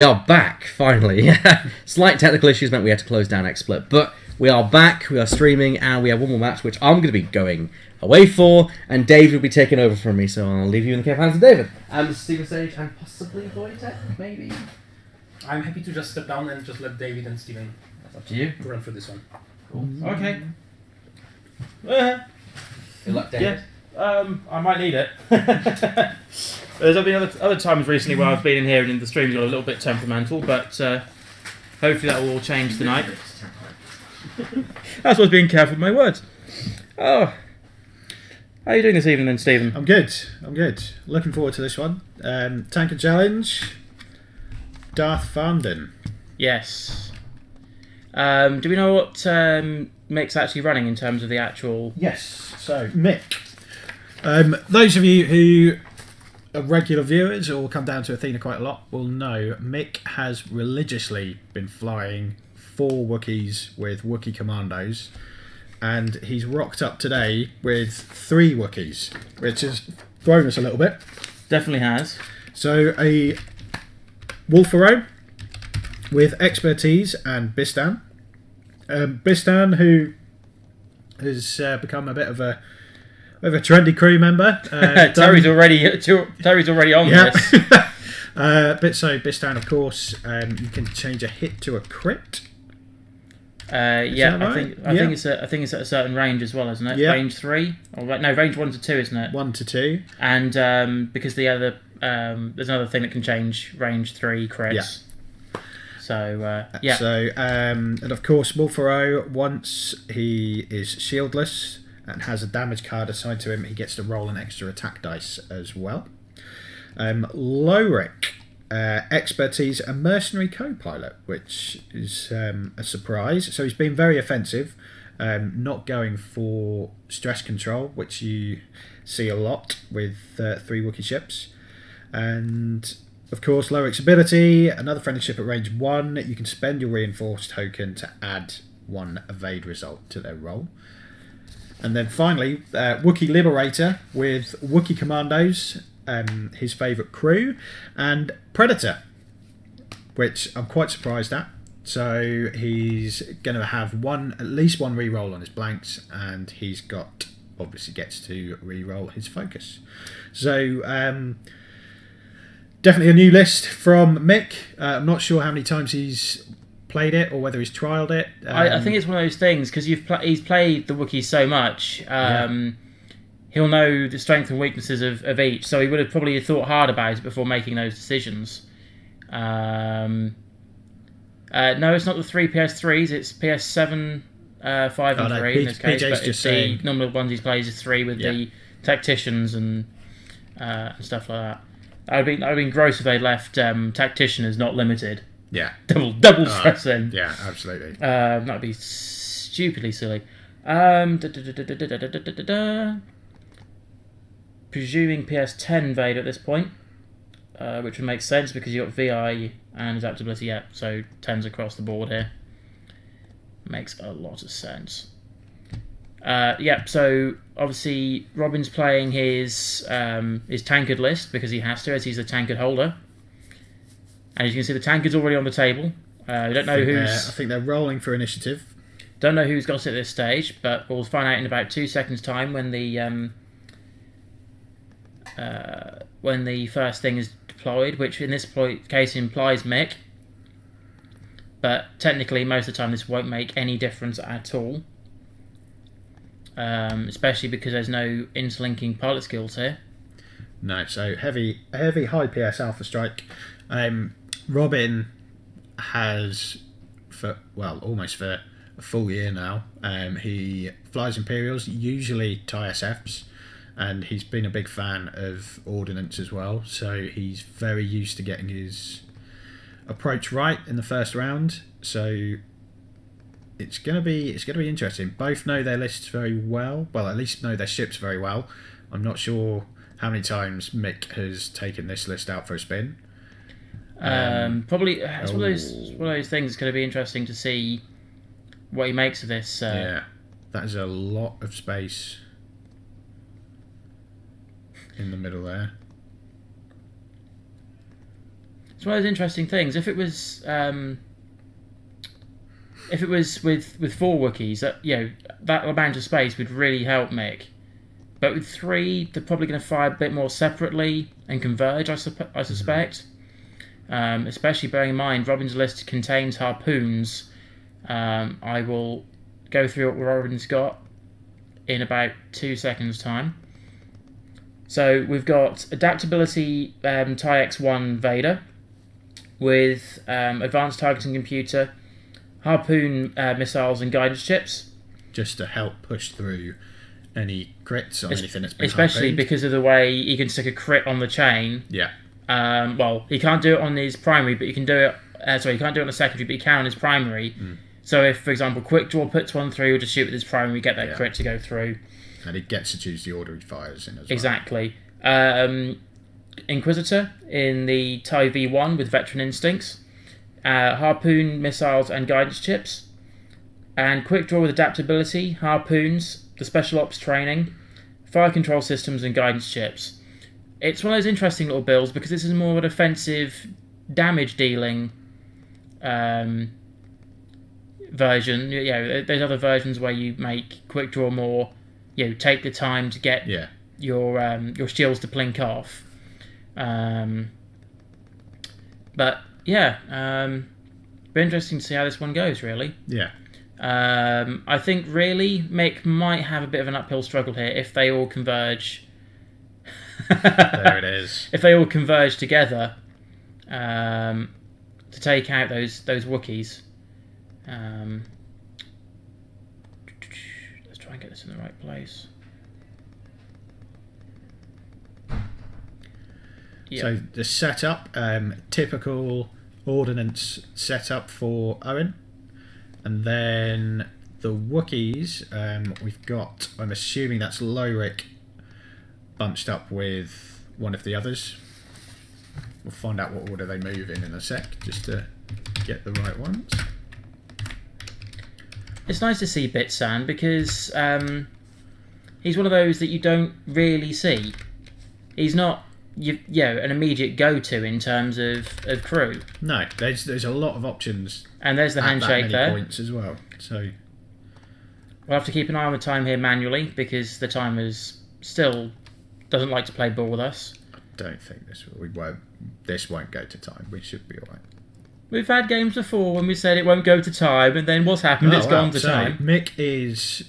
We are back, finally. Slight technical issues meant we had to close down XSplit, but we are back, we are streaming, and we have one more match which I'm going to be going away for, and David will be taking over from me, so I'll leave you in the care hands of David. And Stephen Sage, and possibly Wojtek, maybe? I'm happy to just step down and just let David and Stephen Up to you. run through this one. Cool. Okay. Good luck, David. Yeah, I might need it. There's been other times recently where I've been in here and the stream's got a little bit temperamental, but hopefully that will all change tonight. That's what's being careful with my words. Oh, how are you doing this evening then, Stephen? I'm good. Looking forward to this one. Tankard Challenge. Darth Farndon. Yes. Do we know what Mick's actually running in terms of the actual... Yes, so Mick. Those of you who are regular viewers or come down to Athena quite a lot will know Mick has religiously been flying 4 Wookiees with Wookiee Commandos, and he's rocked up today with 3 Wookiees, which has thrown us a little bit. Definitely has. So a Wolfero with expertise and Bistan. Bistan, who has become a bit of a trendy crew member. Terry's already on this. Bistan, of course, you can change a hit to a crit. Yeah, right? I think it's at a certain range as well, isn't it? Yeah. Range 3, or no, range 1 to 2, isn't it? 1 to 2, and because the other there's another thing that can change range 3 crits. Yeah. So yeah. So and of course, Wolfero, once he is shieldless and has a damage card assigned to him, he gets to roll an extra attack dice as well. Lorik, expertise and mercenary co-pilot, which is a surprise. So he's been very offensive, not going for stress control, which you see a lot with 3 Wookiee ships. And of course, Lorik's ability, another friendly ship at range 1, you can spend your reinforced token to add 1 evade result to their roll. And then finally, Wookiee Liberator with Wookiee Commandos, his favourite crew, and Predator, which I'm quite surprised at. So he's going to have at least one reroll on his blanks, and he's obviously gets to reroll his focus. So definitely a new list from Mick. I'm not sure how many times he's played it or whether he's trialled it. I think it's one of those things because he's played the Wookiees so much. He'll know the strengths and weaknesses of each, so he would have probably thought hard about it before making those decisions. No, it's not the 3 PS3s, it's PS7, 5 and 3 in this case, but it's the number of ones he plays is 3 with the tacticians and stuff like that. That would have been gross if they left tactician as not limited. Yeah. Double stress in. Yeah, absolutely. That would be stupidly silly. Presuming PS10 Vader at this point, which would make sense because you've got VI and adaptability, yeah, so 10s across the board here. Makes a lot of sense. Yeah, so obviously Robin's playing his tankard list because he has to, as he's the tankard holder. And as you can see, the tankard's already on the table. We don't know who's... I think they're rolling for initiative. Don't know who's got it at this stage, but we'll find out in about 2 seconds' time when the first thing is deployed, which in this case implies Mick. But technically, most of the time, this won't make any difference at all. Especially because there's no interlinking pilot skills here. No, so heavy high PS Alpha Strike. Robin has, almost for a full year now, he flies Imperials, usually TIE SFs, and he's been a big fan of Ordnance as well, so he's very used to getting his approach right in the first round, so it's gonna be interesting. Both know their lists very well, at least know their ships very well. I'm not sure how many times Mick has taken this list out for a spin. Probably it's one of those things. It's going to be interesting to see what he makes of this. Yeah, that is a lot of space in the middle there. It's one of those interesting things. If it was with 4 Wookiees, that amount of space would really help Mick. But with 3, they're probably going to fire a bit more separately and converge, I suspect. Especially bearing in mind Robin's list contains harpoons. I will go through what Robin's got in about 2 seconds' time. So we've got adaptability TIE-X1 Vader with advanced targeting computer, harpoon missiles and guidance chips. Just to help push through any crits or anything that's been especially harpooned. Because of the way he can stick a crit on the chain. Yeah. Well, he can't do it on his primary, but he can do it. He can't do it on the secondary, but he can on his primary. So if, for example, Quick Draw puts one through, he'll just shoot with his primary, get that crit to go through. And he gets to choose the order he fires in as well. Exactly. Inquisitor in the TIE V1 with veteran instincts, harpoon missiles and guidance chips, and Quick Draw with adaptability, harpoons, the special ops training, fire control systems and guidance chips. It's one of those interesting little builds because this is more an offensive damage dealing version. There's other versions where you make Quick Draw more, take the time to get your shields to blink off. But be interesting to see how this one goes, really. Yeah. I think really Mick might have a bit of an uphill struggle here if they all converge. There it is. If they all converge together to take out those Wookiees. Let's try and get this in the right place. Yep. So the setup, typical ordnance setup for Owen. And then the Wookiees, we've got, I'm assuming that's Lorik bunched up with one of the others. We'll find out what order they move in a sec, just to get the right ones. It's nice to see Bitsan because he's one of those that you don't really see. He's not an immediate go-to in terms of crew. No, there's a lot of options. And there's the handshake that many there. Points as well. So we'll have to keep an eye on the time here manually because the timers still doesn't like to play ball with us. I don't think this won't go to time. We should be alright. We've had games before when we said it won't go to time, and then what's happened? It's gone to time. Mick is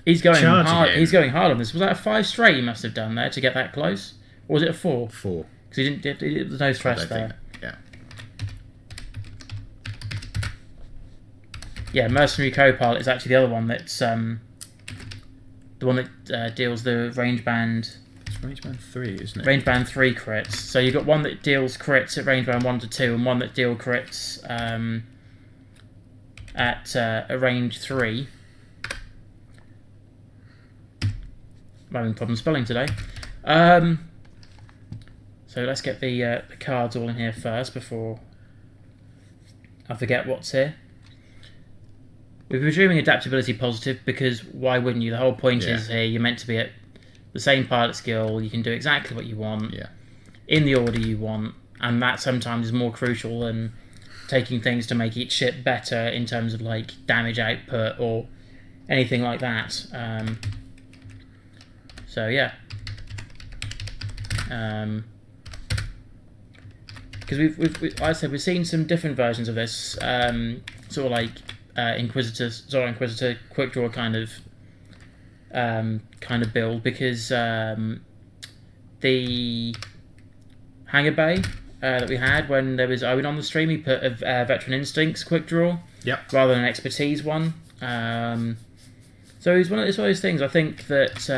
He's going hard. charging in. He's going hard on this. Was that a 5 straight he must have done there to get that close? Or was it a 4? 4. Because he didn't. There's no stress there. Yeah, Mercenary Co-Pilot is actually the other one that's the one that deals the range band. It's range band 3, isn't it? Range band 3 crits. So you've got one that deals crits at range band 1 to 2, and one that deals crits at a range 3. I'm having problem spelling today. So let's get the cards all in here first before I forget what's here. We're presuming adaptability positive because why wouldn't you? The whole point is here you're meant to be at the same pilot skill. You can do exactly what you want in the order you want, and that sometimes is more crucial than taking things to make each ship better in terms of like damage output or anything like that. So yeah. Because like I said, we've seen some different versions of this, sort of like Inquisitor, Quick Draw kind of build, because the hangar bay that we had when there was Owen on the stream, he put a Veteran Instincts Quick Draw, rather than an Expertise one. So it's one of those things. I think that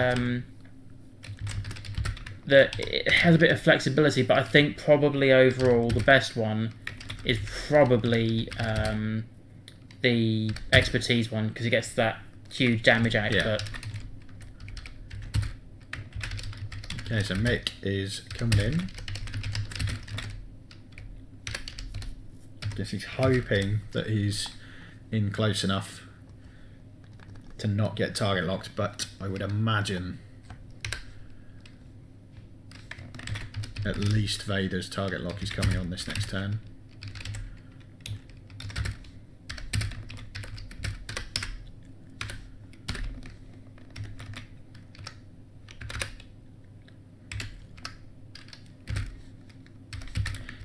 that it has a bit of flexibility, but I think probably overall the best one is probably the Expertise one, because it gets that huge damage output. Okay, so Mick is coming in. Guess he's hoping that he's in close enough to not get target locked, but I would imagine at least Vader's target lock is coming on this next turn.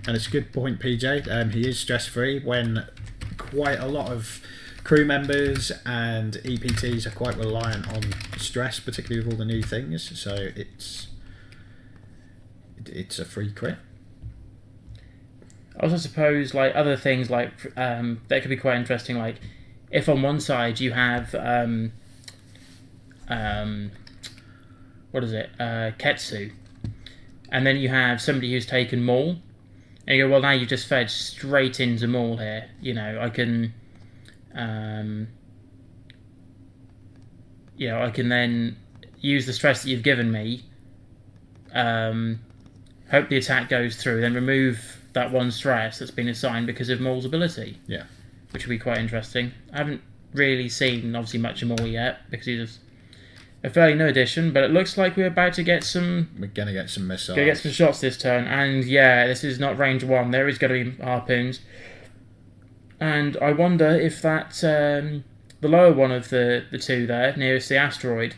And it's a good point, PJ. He is stress-free when quite a lot of crew members and EPTs are quite reliant on stress, particularly with all the new things. So it's a free crit. I also suppose like other things like that could be quite interesting. Like if on one side you have what is it, Ketsu, and then you have somebody who's taken Maul. And you go, well, now you've just fed straight into Maul here. You know, I can, I can then use the stress that you've given me. Hope the attack goes through, then remove that one stress that's been assigned because of Maul's ability. Yeah, which would be quite interesting. I haven't really seen obviously much of Maul yet because he's a fairly new addition, but it looks like we're about to get some... We're going to get some missiles. Going to get some shots this turn, and yeah, this is not range 1. There is going to be harpoons. And I wonder if that, the lower one of the two there, nearest the asteroid,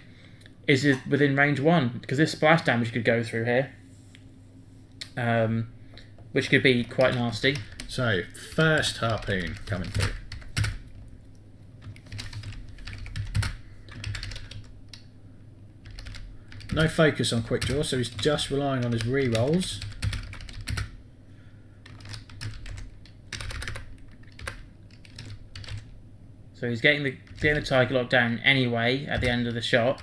is within range 1, because this splash damage could go through here. Which could be quite nasty. So, first harpoon coming through. No focus on quick draw, so he's just relying on his re-rolls. So he's getting the target lock down anyway at the end of the shot.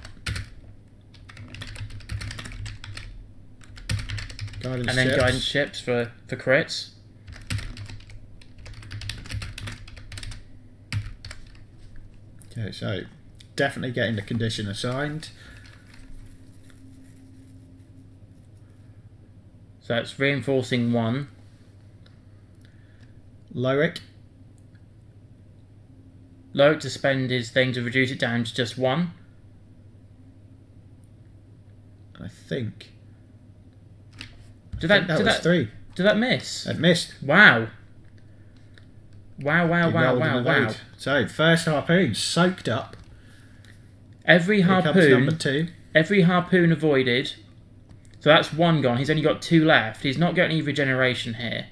Guidance and then ships. guidance ships for crits. Okay, so definitely getting the condition assigned. So that's reinforcing 1. Loic. Loic to spend his thing to reduce it down to just 1. I think. Did that was 3. Did that miss? It missed. Wow. Wow. So, first harpoon soaked up. Every Here comes number 2. Every harpoon avoided. So that's 1 gone. He's only got 2 left. He's not got any regeneration here.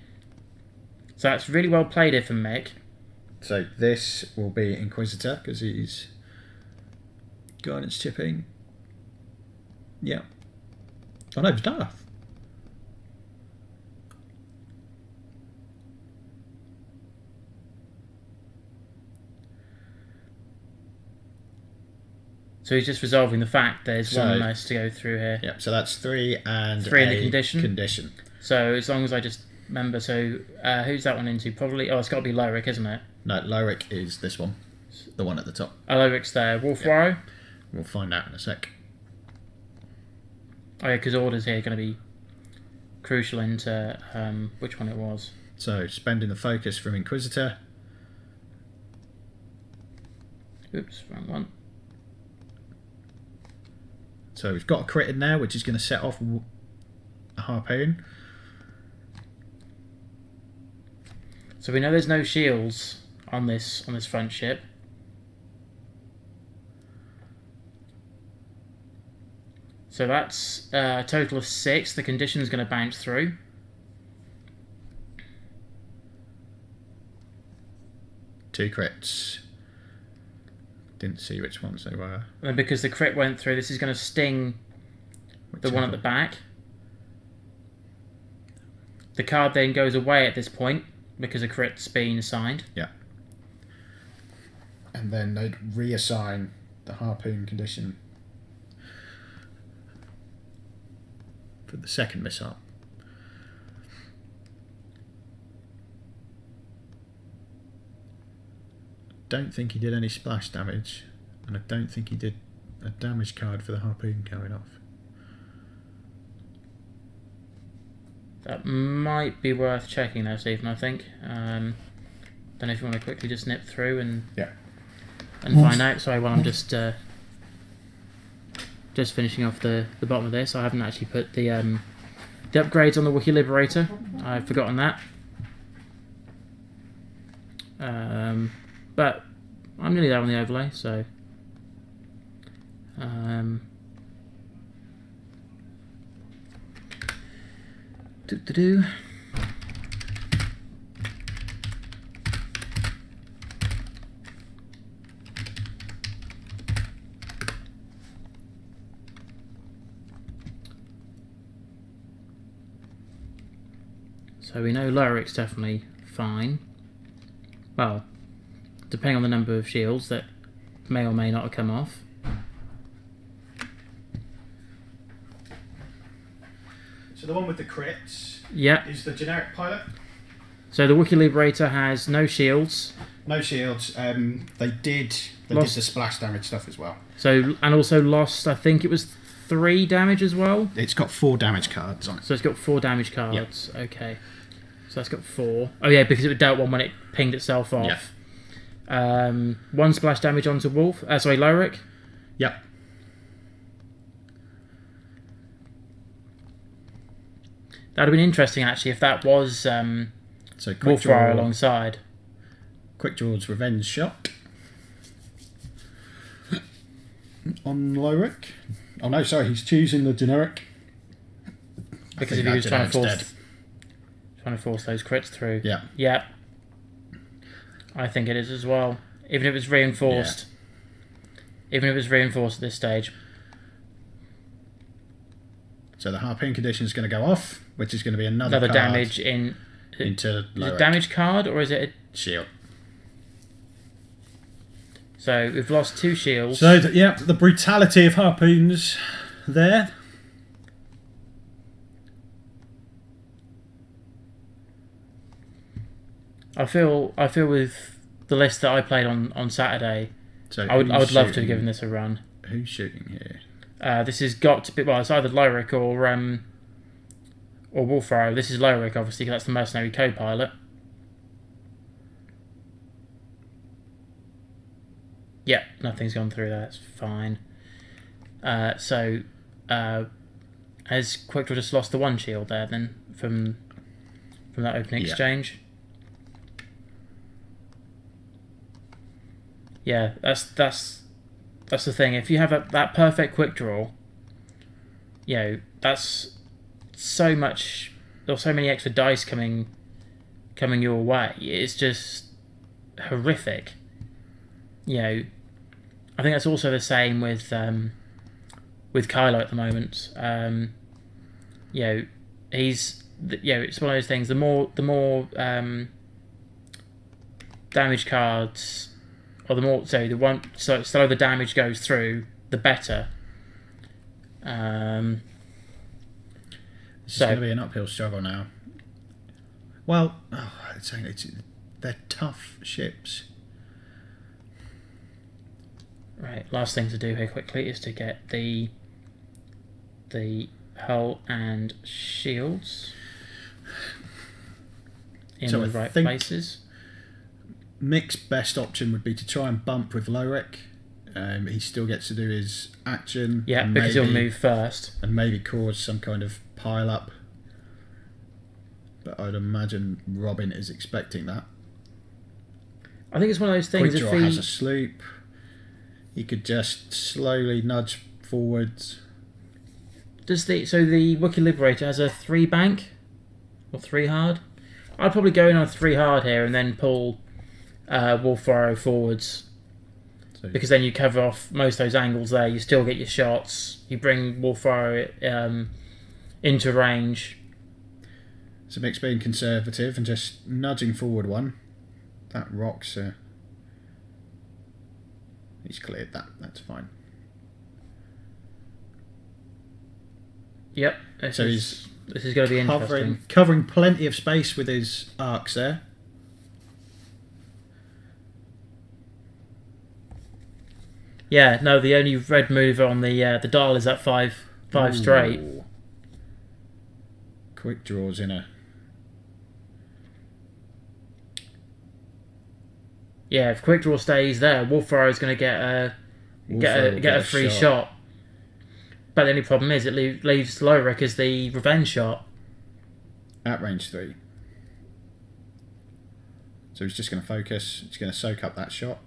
So that's really well played here from Mick. So this will be Inquisitor, because he's guidance chipping. Yeah. Oh no, it's Darth. So he's just resolving the fact there's one less to go through here. Yep, so that's 3 and 3 in the condition. So as long as I just remember, so who's that one into? Probably, it's got to be Loic, isn't it? No, Loic is this one. The one at the top. Oh, Loric's there. Wolf Warrow? We'll find out in a sec. Oh yeah, because orders here are going to be crucial into which one it was. So spending the focus from Inquisitor. Oops, wrong one. So we've got a crit in there, which is going to set off a harpoon. So we know there's no shields on this front ship. So that's a total of 6. The condition is going to bounce through. Two crits. Didn't see which ones they were. And then because the crit went through, this is going to sting the one at the back. The card then goes away at this point because a crit's been assigned. Yeah. And then they'd reassign the harpoon condition for the second missile. Don't think he did any splash damage, and I don't think he did a damage card for the harpoon going off. That might be worth checking though, Stephen, I think. Don't know if you want to quickly just nip through and find out. Sorry, while I'm just finishing off the bottom of this. I haven't actually put the the upgrades on the Wookiee Liberator. I've forgotten that. But I'm nearly there on the overlay, so... Do-do-do. So we know Lyric's definitely fine. Well, depending on the number of shields that may or may not have come off. So the one with the crits Yep. is the generic pilot. So the Wookiee Liberator has no shields. No shields. They did the splash damage stuff as well. So and also lost, I think it was 3 damage as well. It's got 4 damage cards on it. So it's got 4 damage cards. Yep. Okay. So that's got 4. Oh yeah, because it dealt 1 when it pinged itself off. Yep. 1 splash damage onto Wolf. Sorry, Lyric. Yep. That'd have been interesting actually if that was so Wolffire alongside. Quick Draw's Revenge Shot on Lyric. Oh no, sorry, he's choosing the generic. Because if he was trying to force those crits through. Yeah. Yeah. I think it is as well. Even if it's reinforced. Yeah. Even if it's reinforced at this stage. So the harpoon condition is going to go off, which is going to be another card damage into Lyric. Is it damage card or is it a shield? So we've lost 2 shields. So the brutality of harpoons there. I feel with the list that I played on Saturday, so I would love to have given this a run. Who's shooting here? This has got to be, well, it's either Lyric or Wolfaro. This is Lyric, obviously, because that's the mercenary co-pilot. Yeah, nothing's gone through there. That's fine. So has Quickdraw just lost the 1 shield there then from that opening exchange? Yeah, that's the thing. If you have that perfect quick draw, you know, that's so much. There's so many extra dice coming your way. It's just horrific. You know, I think that's also the same with Kylo at the moment. You know, it's one of those things. The more damage cards. Or the slower the damage goes through, the better. This is going to be an uphill struggle now. Well, they're tough ships. Right, last thing to do here quickly is to get the hull and shields in the right places. Mick's best option would be to try and bump with Lyric. He still gets to do his action. Yeah, because he'll move first. And maybe cause some kind of pile-up. But I'd imagine Robin is expecting that. I think it's one of those things. Quickdraw has a sloop. He could just slowly nudge forwards. So the Wookiee Liberator has a 3 bank? Or 3 hard? I'd probably go in on 3 hard here and then pull Wolfaro forwards, because then you cover off most of those angles there. You still get your shots. You bring Wolfaro into range. So Mick's being conservative and just nudging forward 1. That rocks. He's cleared that. That's fine. Yep. This is going to be interesting. Covering plenty of space with his arcs there. Yeah, no, the only red mover on the dial is that 5 straight. Quick Draw's in a... Yeah, if Quick Draw stays there, Wolfaro is going to get a free shot. But the only problem is it leaves Lyric as the revenge shot. at range 3. So he's just going to focus. He's going to soak up that shot.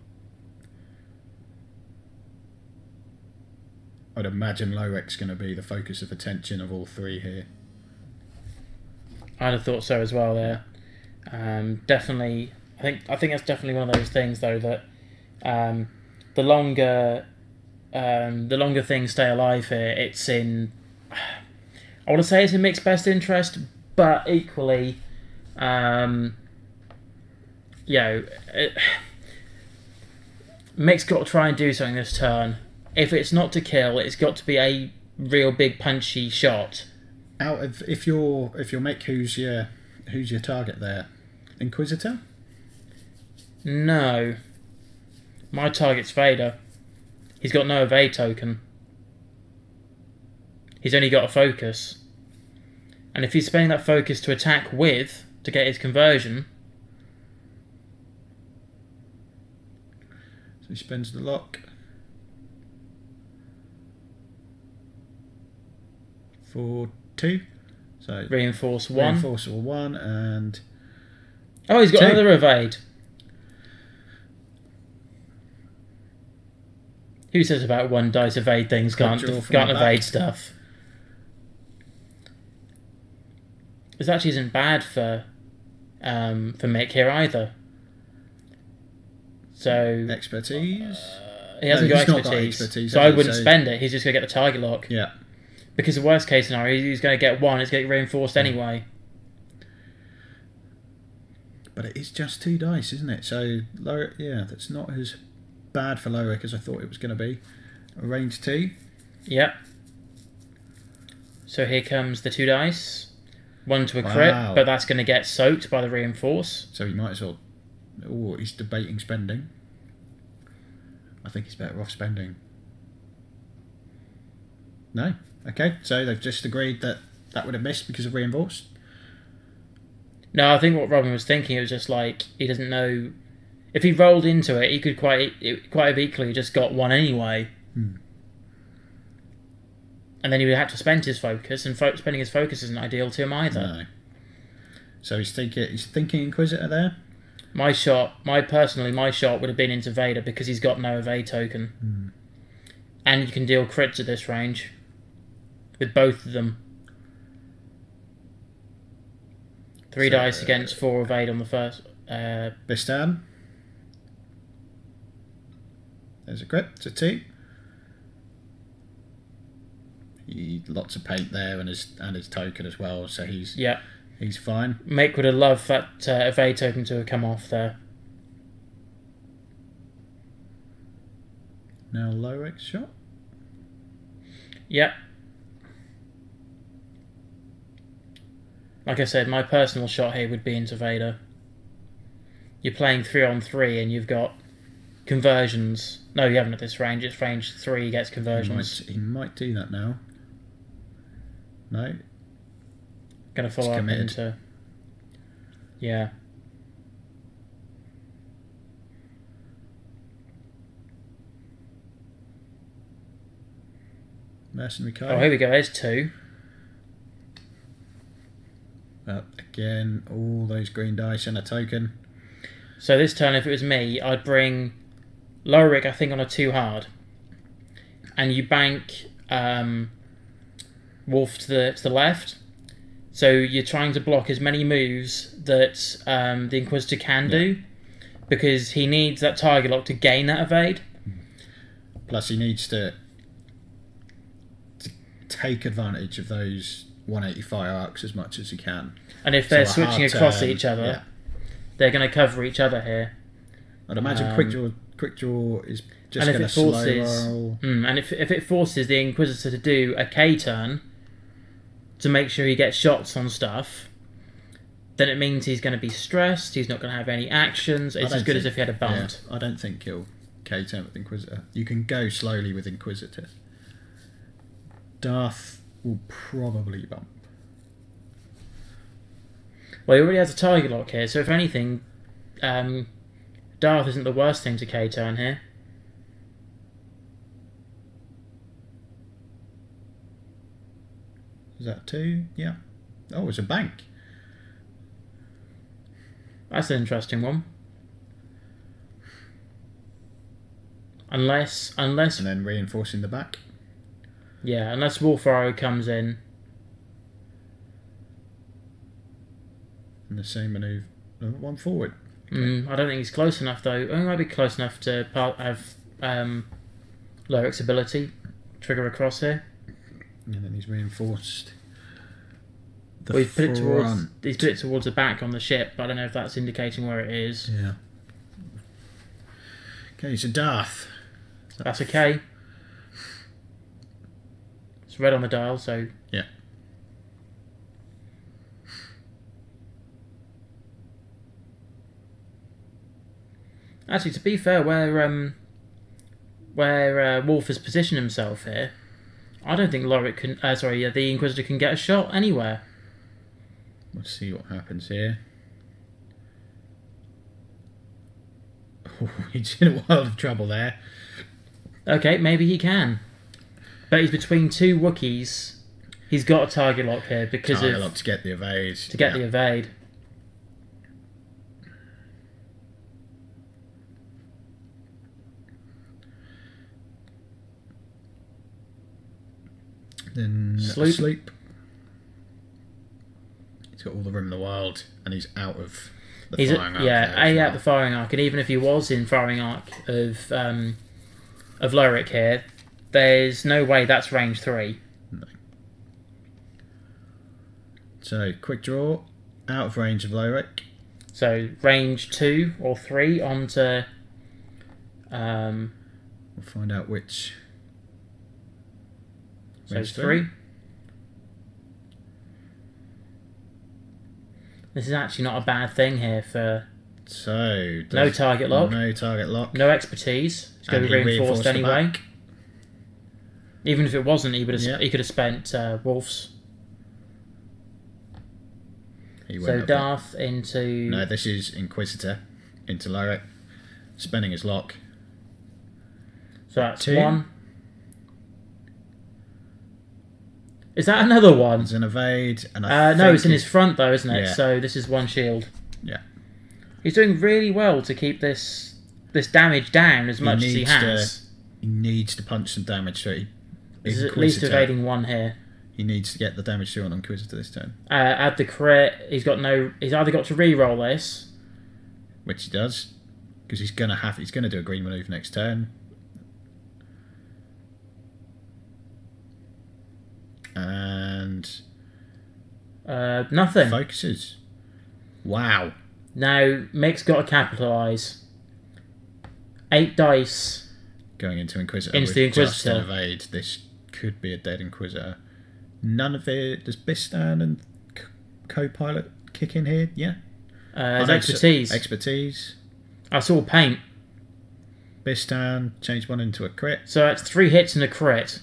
I'd imagine Lowrick's going to be the focus of attention of all 3 here. I'd have thought so as well there. Definitely, I think that's definitely one of those things though that the longer things stay alive here, it's in. I want to say it's in Mick's best interest, but equally, Mick's got to try and do something this turn. If it's not to kill, it's got to be a real big punchy shot. Out of if you're Mick, who's your target there? Inquisitor? No. My target's Vader. He's got no evade token. He's only got a focus. And if he's spending that focus to attack with, to get his conversion... So he spends the lock. For 2. So reinforce 1. Reinforce 1 and... Oh, he's got 2. another evade. Who says about 1 dice evade things can't evade stuff? This actually isn't bad for Mick here either. So expertise. He hasn't got expertise, so I wouldn't spend it. He's just going to get the target lock. Yeah. Because the worst case scenario, he's going to get 1. It's going to get reinforced anyway. But it is just 2 dice, isn't it? So that's not as bad for Lowrick as I thought it was going to be. Range 2. Yep. So here comes the 2 dice. 1 to a crit, but that's going to get soaked by the reinforce. So he might as well... Oh, he's debating spending. I think he's better off spending. No? Okay, so they've just agreed that would have missed because of reinforced? No, I think what Robin was thinking, it was just like, he doesn't know... If he rolled into it, he could quite have equally just got 1 anyway. And then he would have to spend his focus, and spending his focus isn't ideal to him either. No. So he's thinking Inquisitor there? My shot would have been into Vader because he's got no evade token. And you can deal crits at this range. With both of them. 3 dice against 4 evade on the first. This turn. There's a crit. It's a 2. Lots of paint there and his token as well, so he's fine. Mick would have loved that evade token to have come off there. Now Lowrick's shot. Yep. Like I said, my personal shot here would be into Vader. You're playing 3-on-3 and you've got conversions. No, you haven't at this range. It's range 3, he gets conversions. He might do that now. No. Gonna follow up into... Yeah. Mercenary code. Oh, here we go. There's 2. Again, all those green dice and a token. So this turn, if it was me, I'd bring Lowrick, I think, on a 2 hard. And you bank Wolf to the left. So you're trying to block as many moves that the Inquisitor can do. Because he needs that target lock to gain that evade. Plus he needs to take advantage of those 180 fire arcs as much as he can. And if they're switching across each other, they're going to cover each other here. I'd imagine quick draw is just going to slow roll. And if it forces the Inquisitor to do a K turn to make sure he gets shots on stuff, then it means he's going to be stressed. He's not going to have any actions. It's as good as if he had a bumped. Yeah, I don't think he'll K turn with Inquisitor. You can go slowly with Inquisitor. Darth will probably bump. Well, he already has a target lock here, so if anything, Darth isn't the worst thing to K-turn here. Is that 2? Yeah. Oh, it's a bank. That's an interesting one. Unless And then reinforcing the back. yeah, unless Wolf Arrow comes in. And the same manoeuvre. One forward. I don't think he's close enough though. Oh, he might be close enough to have Lurik's ability trigger across here. And then he's reinforced the Well, he's put front. it towards the back on the ship, but I don't know if that's indicating where it is. Yeah. Okay, so Darth. That's okay. It's red on the dial, so Yeah. actually, to be fair, where Wolf has positioned himself here, I don't think Lorik can. The Inquisitor can get a shot anywhere. Let's see what happens here. Oh, he's in a world of trouble there. Okay, maybe he can, but he's between two Wookiees. He's got a target lock here because Target lock to get the evade. the evade. Then Sloop. Sloop. He's got all the room in the world, and he's out of the firing arc. Yeah, there as well. out the firing arc, and even if he was in firing arc of Lorik here, there's no way that's range 3. No. So quick draw, out of range of Lorik. So range 2 or 3 onto. We'll find out which. So Range 3. This is actually not a bad thing here for So no target lock, No target lock. no expertise. It's going to And be he reinforced the anyway. back. Even if it wasn't, he could Yeah. have spent Wolf's. He So went up Darth into. No, this is Inquisitor into Lorik, spending his lock. So that's 2. 1. Is that another one? It's an evade, and No, it's in his front though, isn't it? Yeah. So this is 1 shield. Yeah. He's doing really well to keep this damage down as much as he has. He needs to punch some damage through. He's at least evading 1 here. He needs to get the damage through on Inquisitor this turn, Add the crit. He's either got to re-roll this. which he does, because he's gonna do a green manoeuvre next turn. And Nothing. focuses. Wow. Now Mick's got to capitalise. 8 dice. Going into Inquisitor. Into with the just an Inquisitor. evade. This could be a dead Inquisitor. None of it. Does Bistan and co-pilot kick in here? Yeah. His expertise. Expertise. I saw paint. Bistan, change 1 into a crit. So that's 3 hits and a crit.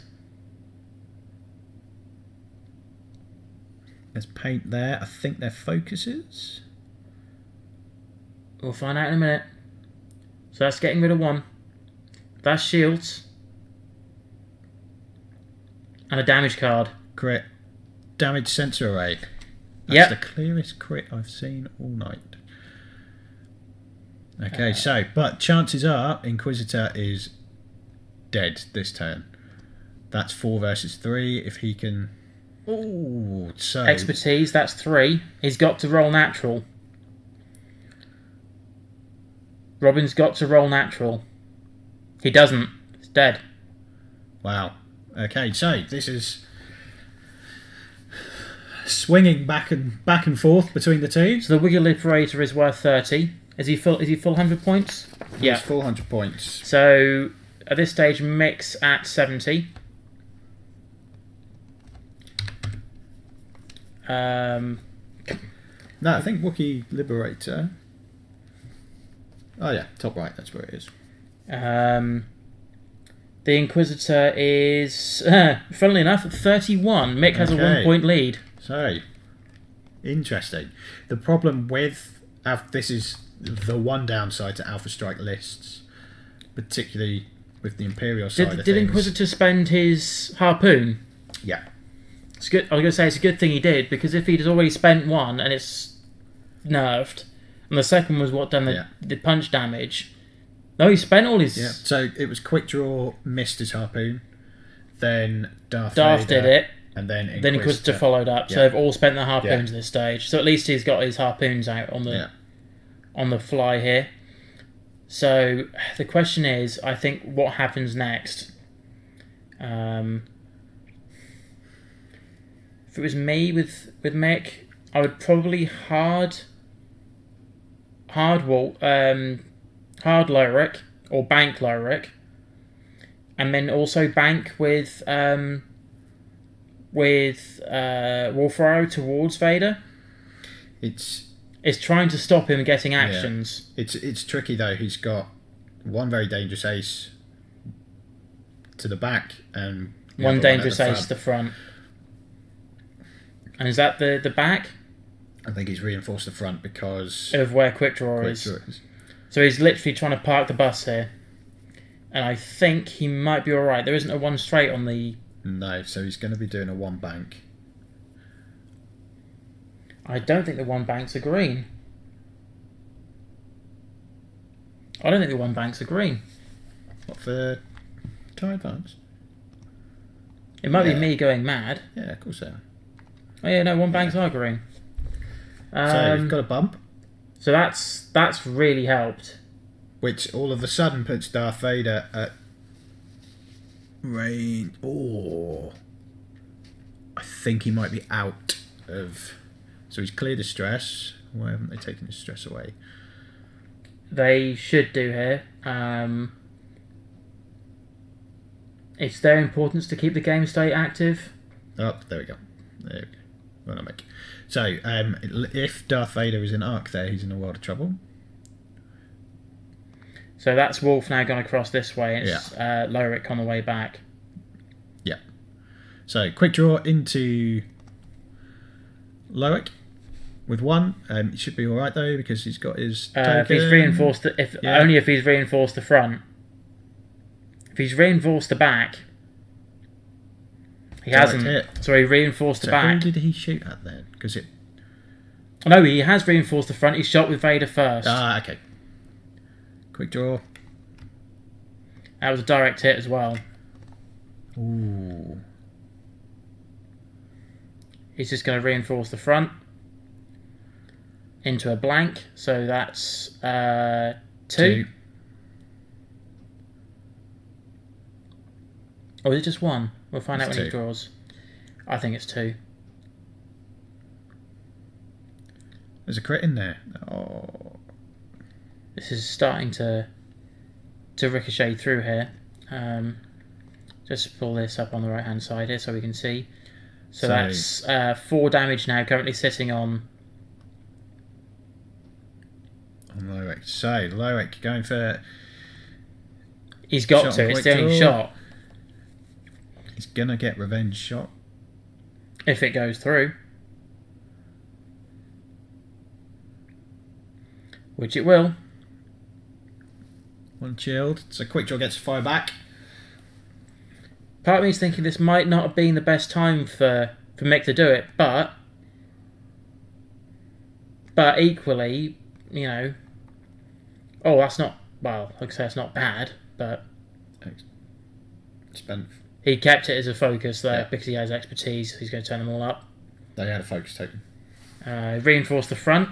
There's paint there. I think they're focuses. We'll find out in a minute. So that's getting rid of 1. That's shields. And a damage card. Crit. Damage sensor array. That's Yep. the clearest crit I've seen all night. Okay, but chances are Inquisitor is dead this turn. That's 4 versus 3. If he can... Ooh, so... Expertise, that's 3. He's got to roll natural. Robin's got to roll natural. He doesn't. It's dead. Wow. Okay, so this is swinging back and forth between the two. So the Wiggle Liberator is worth 30. Is he full 100 points? He's full 100 points. So at this stage, Mick's at 70. No, I think Wookiee Liberator. Oh yeah, top right. That's where it is. The Inquisitor is, funnily enough, 31. Mick has a 1 point lead. So, interesting. The problem with this is the one downside to Alpha Strike lists, particularly with the Imperial side of Did things. Inquisitor spend his harpoon? Yeah. It's good. I was going to say it's a good thing he did, because if he'd already spent 1 and it's nerfed, And the second was what done Yeah. the punch damage. No, he spent all his... Yeah. So it was quick draw, missed his harpoon, then Darth Darth Vader, did it. and then Inquisitor followed up. So Yeah. they've all spent their harpoons at this stage. So at least he's got his harpoons out on the fly here. So the question is, I think, what happens next? If it was me with Mick, I would probably hard Lyric or bank Lyric, and then also bank with Wolf Arrow towards Vader. It's trying to stop him getting actions. Yeah. It's tricky though. He's got one very dangerous ace to the back and One dangerous ace to the front. And is that the back? I think he's reinforced the front because of where Quick Draw is. So he's literally trying to park the bus here. And I think he might be alright. There isn't a one straight on the... No, so he's going to be doing a one bank. I don't think the one banks are green. I don't think the one banks are green. What, for time advance? It might be me going mad. Yeah, of course so. Oh yeah, no, one banks are green. So you've got a bump. So that's really helped. Which all of a sudden puts Darth Vader at range. Oh, I think he might be out of. So he's cleared his stress. Why haven't they taken his stress away? They should do here. It's their importance to keep the game state active. Oh, there we go. There we go. Well, Mick. So, if Darth Vader is in arc there, he's in a world of trouble. So that's Wolf now gone across this way. It's Lyric on the way back. Yeah. So, quick draw into Lyric with one. He should be alright though because he's got his token. If he's reinforced, only if he's reinforced the front. If he's reinforced the back, he hasn't. So he reinforced the back. Who did he shoot at then? Because it. No, he has reinforced the front. He shot with Vader first. Ah, okay. Quick draw. That was a direct hit as well. Ooh. He's just going to reinforce the front into a blank. So that's 2. Or is it just 1? We'll find out when he draws. I think it's 2. There's a crit in there. Oh. This is starting to ricochet through here. Just pull this up on the right hand side here so we can see. So that's 4 damage now, currently sitting on Lyric. So Lyric going for. He's got to. It's the only shot. He's gonna get revenge shot if it goes through, which it will. One chilled. So quick draw gets a fire back. Part of me is thinking this might not have been the best time for Mick to do it, but equally, you know, that's not, well, like I say, it's not bad, but spent. He kept it as a focus there because he has expertise. He's going to turn them all up. They had a focus token. Reinforce the front.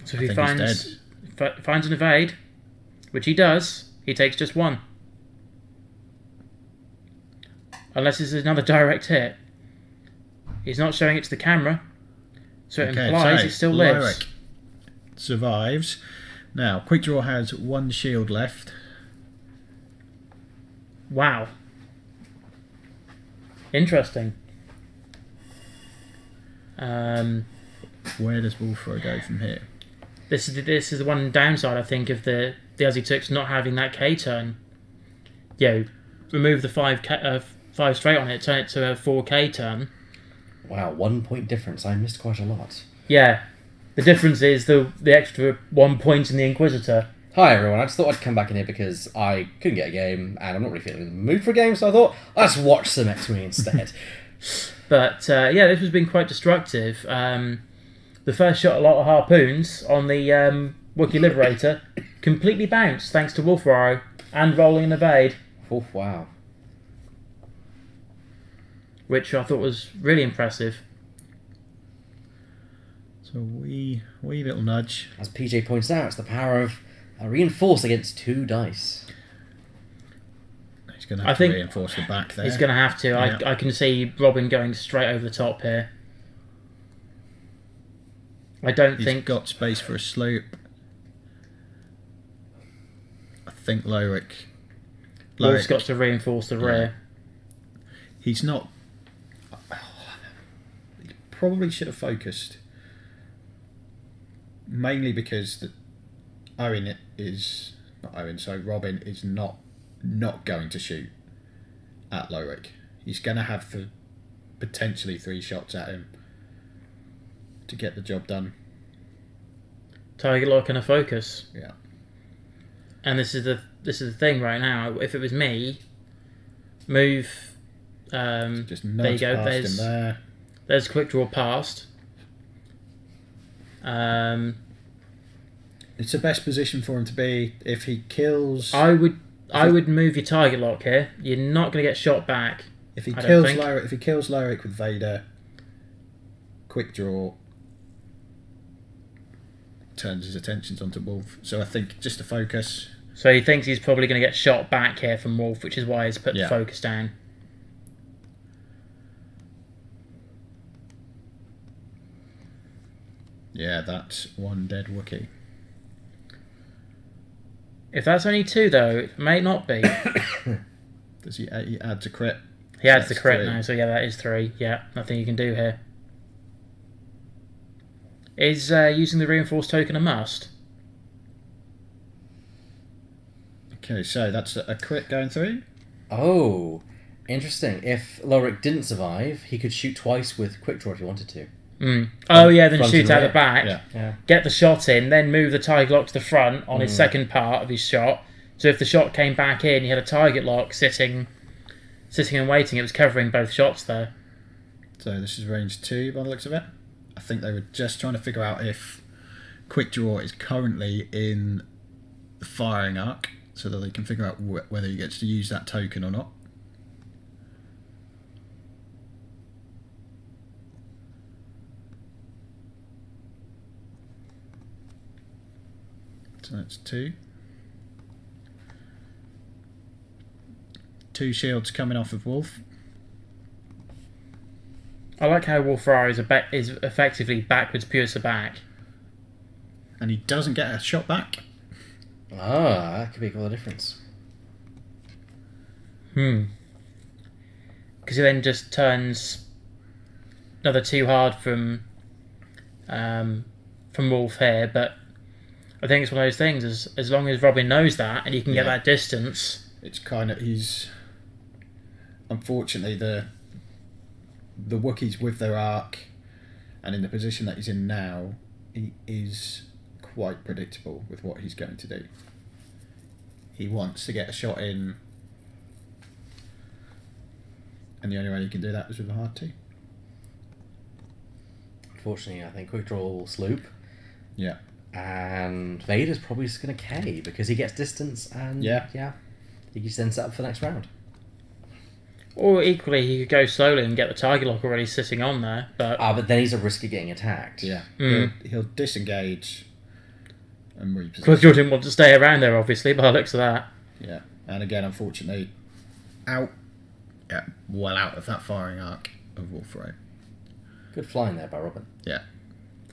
So if he finds an evade, which he does, he takes just 1. Unless it's another direct hit. He's not showing it to the camera, so it implies it still lives. Lyric survives. Now, quick draw has 1 shield left. Wow. Interesting. Where does Wolfro go from here? This is the one downside, I think, of the Auzitucks not having that K turn. Remove the 5 straight on it, turn it to a 4K turn. Wow, 1 point difference. I missed quite a lot. Yeah. The difference is the extra 1 point in the Inquisitor. Hi everyone, I just thought I'd come back in here because I couldn't get a game and I'm not really feeling in the mood for a game, so I thought let's watch some X-Wing instead. But this has been quite destructive. The first shot a lot of harpoons on the Wookiee Liberator completely bounced thanks to Wolf Arrow and rolling an evade, Oh, wow. which I thought was really impressive. So wee little nudge. As PJ points out, it's the power of a reinforce against 2 dice. He's going to have to reinforce the back there. He's going to have to. Yeah. I can see Robin going straight over the top here. I don't He's think... got space for a slope. I think Lowick... Wolf's got to reinforce the rear. He's not... He probably should have focused. Mainly because Robin is not going to shoot at Lowick. He's going to have potentially 3 shots at him to get the job done. Target lock and a focus. Yeah. And this is the thing right now. If it was me, move. Just there you go. Past him There's quick draw past. It's the best position for him to be. If he kills, I would move your target lock here. You're not going to get shot back. if he kills Lowick with Vader, quick draw turns his attentions onto Wolf. So I think just a focus. So he thinks he's probably going to get shot back here from Wolf, which is why he's put the focus down. Yeah, that's 1 dead Wookiee. If that's only 2, though, it may not be. Does he adds a crit? He adds the That's crit 3. now, so yeah, that is 3. Yeah, nothing you can do here. Is using the reinforced token a must? Okay, so that's a crit going through. Oh, interesting. If Lorik didn't survive, he could shoot twice with quick draw if he wanted to. Oh yeah, then Front shoot and out rear. the back, Yeah. get the shot in, then move the target lock to the front on his second part of his shot. So if the shot came back in, he had a target lock sitting and waiting. It was covering both shots there. So this is range 2 by the looks of it. I think they were just trying to figure out if quick draw is currently in the firing arc, so that they can figure out whether he gets to use that token or not. So that's 2. 2 shields coming off of Wolf. I like how Wolf Farr is effectively backwards piercer back. And he doesn't get a shot back. Ah, that could make all the difference. Because he then just turns another 2 hard from Wolf here, but I think it's one of those things, as long as Robin knows that and he can get that distance. It's kind of, unfortunately, the Wookiees with their arc and in the position that he's in now, he is quite predictable with what he's going to do. He wants to get a shot in, and the only way he can do that is with a hard 2. Unfortunately, I think quick draw will sloop. Yeah. And Vader's probably just going to K because he gets distance and he can then set up for the next round. Or equally, he could go slowly and get the target lock already sitting on there. But then he's at risk of getting attacked. Yeah. He'll disengage and reposition. Quick draw didn't want to stay around there, obviously, by the looks of that. Yeah. And again, unfortunately, well out of that firing arc of Wolf Row. Good flying there by Robin. Yeah.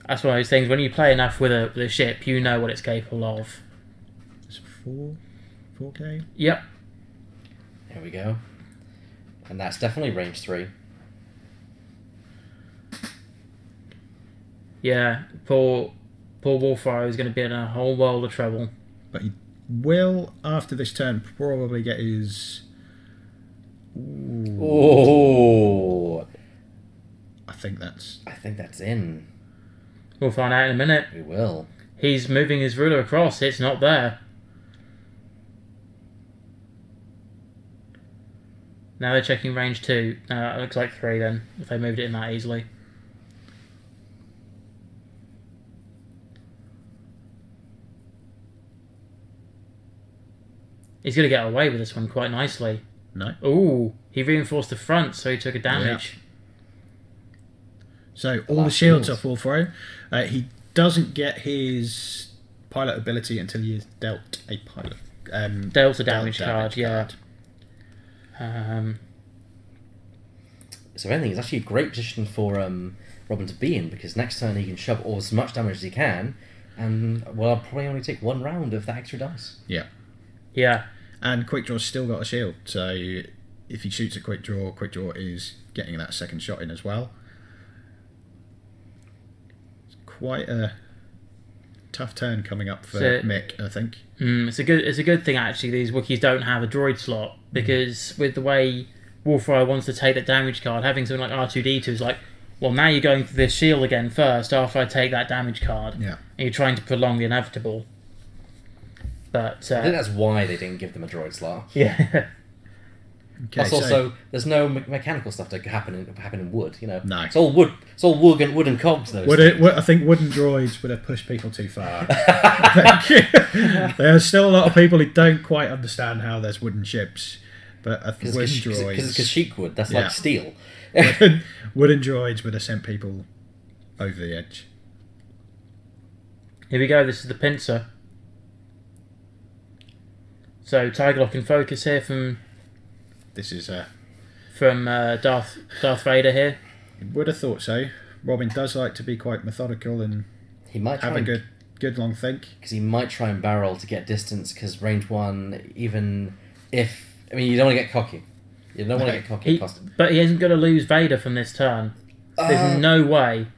That's one of those things, when you play enough with a ship, you know what it's capable of. It's 4K? Yep. There we go. And that's definitely range 3. Yeah, poor Wolfire is going to be in a whole world of trouble. But he will, after this turn, probably get his... Oh! I think that's in. We'll find out in a minute. We will. He's moving his ruler across. It's not there. Now they're checking range 2. It looks like 3 then, if they moved it in that easily. He's going to get away with this one quite nicely. No. Ooh, he reinforced the front, so he took a damage. So all the shields off Wolfro. He doesn't get his pilot ability until he is dealt a pilot. Dealt a damage card, yeah. So if anything, it's actually a great position for Robin to be in, because next turn he can shove as much damage as he can, and I'll probably only take 1 round of that extra dice. Yeah. Yeah. And Quick Draw's still got a shield, so if he shoots a Quick Draw is getting that second shot in as well. It's quite a tough turn coming up for Mick, I think. It's a good thing actually. These Wookiees don't have a droid slot, because with the way Wolfro wants to take that damage card, having something like R2D2 is like, well, now you're going for this shield again first after I take that damage card. Yeah. And you're trying to prolong the inevitable. But I think that's why they didn't give them a droid slot. Yeah. Okay, Plus, also, there's no mechanical stuff that could happen in wood. You know, No. It's all wood. It's all wood and cogs. Those. I think wooden droids would have pushed people too far. I think there are still a lot of people who don't quite understand how there's wooden ships, but wooden droids. Because chic wood, that's like steel. Wooden droids would have sent people over the edge. Here we go. This is the pincer. So Tiger Lock in focus here from. This is Darth Vader here. Would have thought so. Robin does like to be quite methodical and He might have a good long think. Because he might try and barrel to get distance, because range 1, even if... I mean, you don't want to get cocky. You don't want to get cocky. But he isn't going to lose Vader from this turn. There's no way.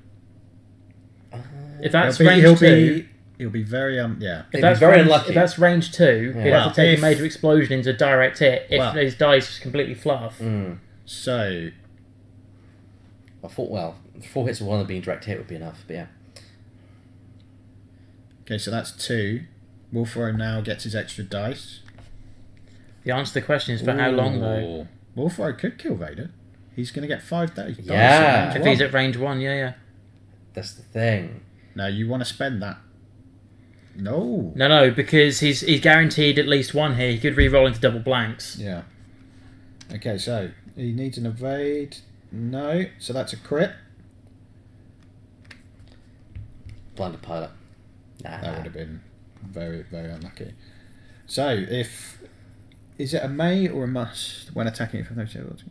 If that's range 2... He'll be very If that's very range, unlucky. If that's range 2, he'd have to take a major explosion into a direct hit if his dice is completely fluff. So, I thought, 4 hits with one of them being direct hit would be enough, but yeah. okay, so that's 2. Wolfro now gets his extra dice. The answer to the question is for how long though? Wolfro could kill Vader. He's going to get 5 dice. Yeah. If he's at range 1, yeah. That's the thing. Now you want to spend that. No. No, because he's guaranteed at least 1 here. He could re-roll into double blanks. Yeah. Okay, so he needs an evade. No, so that's a crit. Blinded pilot. That would have been very, very unlucky. So, is it a may or a must when attacking from those tables?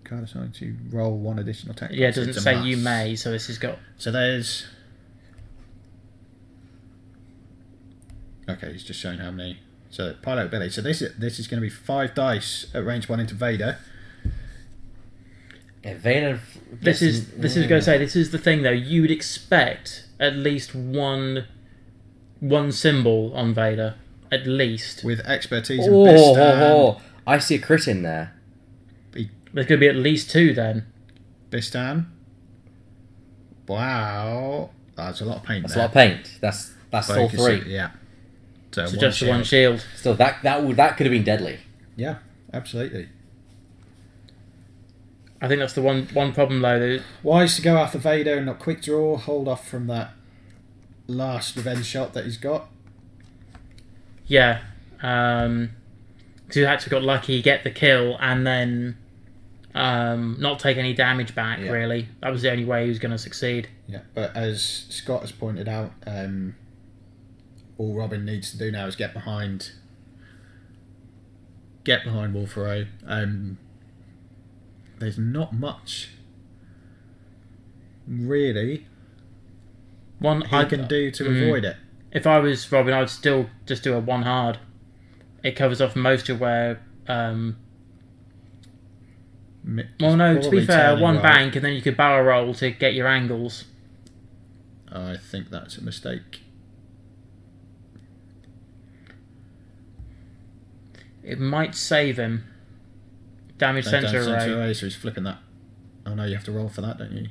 Card assigned to roll 1 additional attack. Yeah, it doesn't say you may, so this has got... So there's... Okay, he's just showing how many. So pilot ability. So this is going to be 5 dice at range 1 into Vader. Yeah, Vader. This is going to say, this is the thing though. You would expect at least one symbol on Vader, at least. With expertise and Bistan. I see a crit in there. There's going to be at least 2 then. Bistan. Wow, that's a lot of paint. That's a lot of paint. That's still 3. Yeah. So just the 1 shield. Still, that could have been deadly. Yeah, absolutely. I think that's the one problem though. Wise to go after Vader and not quick draw. Hold off from that last revenge shot that he's got. Yeah, because you had to have got lucky, get the kill, and then not take any damage back. Yeah. Really, that was the only way he was going to succeed. Yeah, but as Scott has pointed out, all Robin needs to do now is get behind Wolfero. There's not much really he can do to avoid it. If I was Robin, I would still just do a 1 hard. It covers off most of where... well, no, to be fair, 1 bank, and then you could barrel roll to get your angles. I think that's a mistake. It might save him. Damage sensor array. So he's flipping that. Oh no, you have to roll for that, don't you?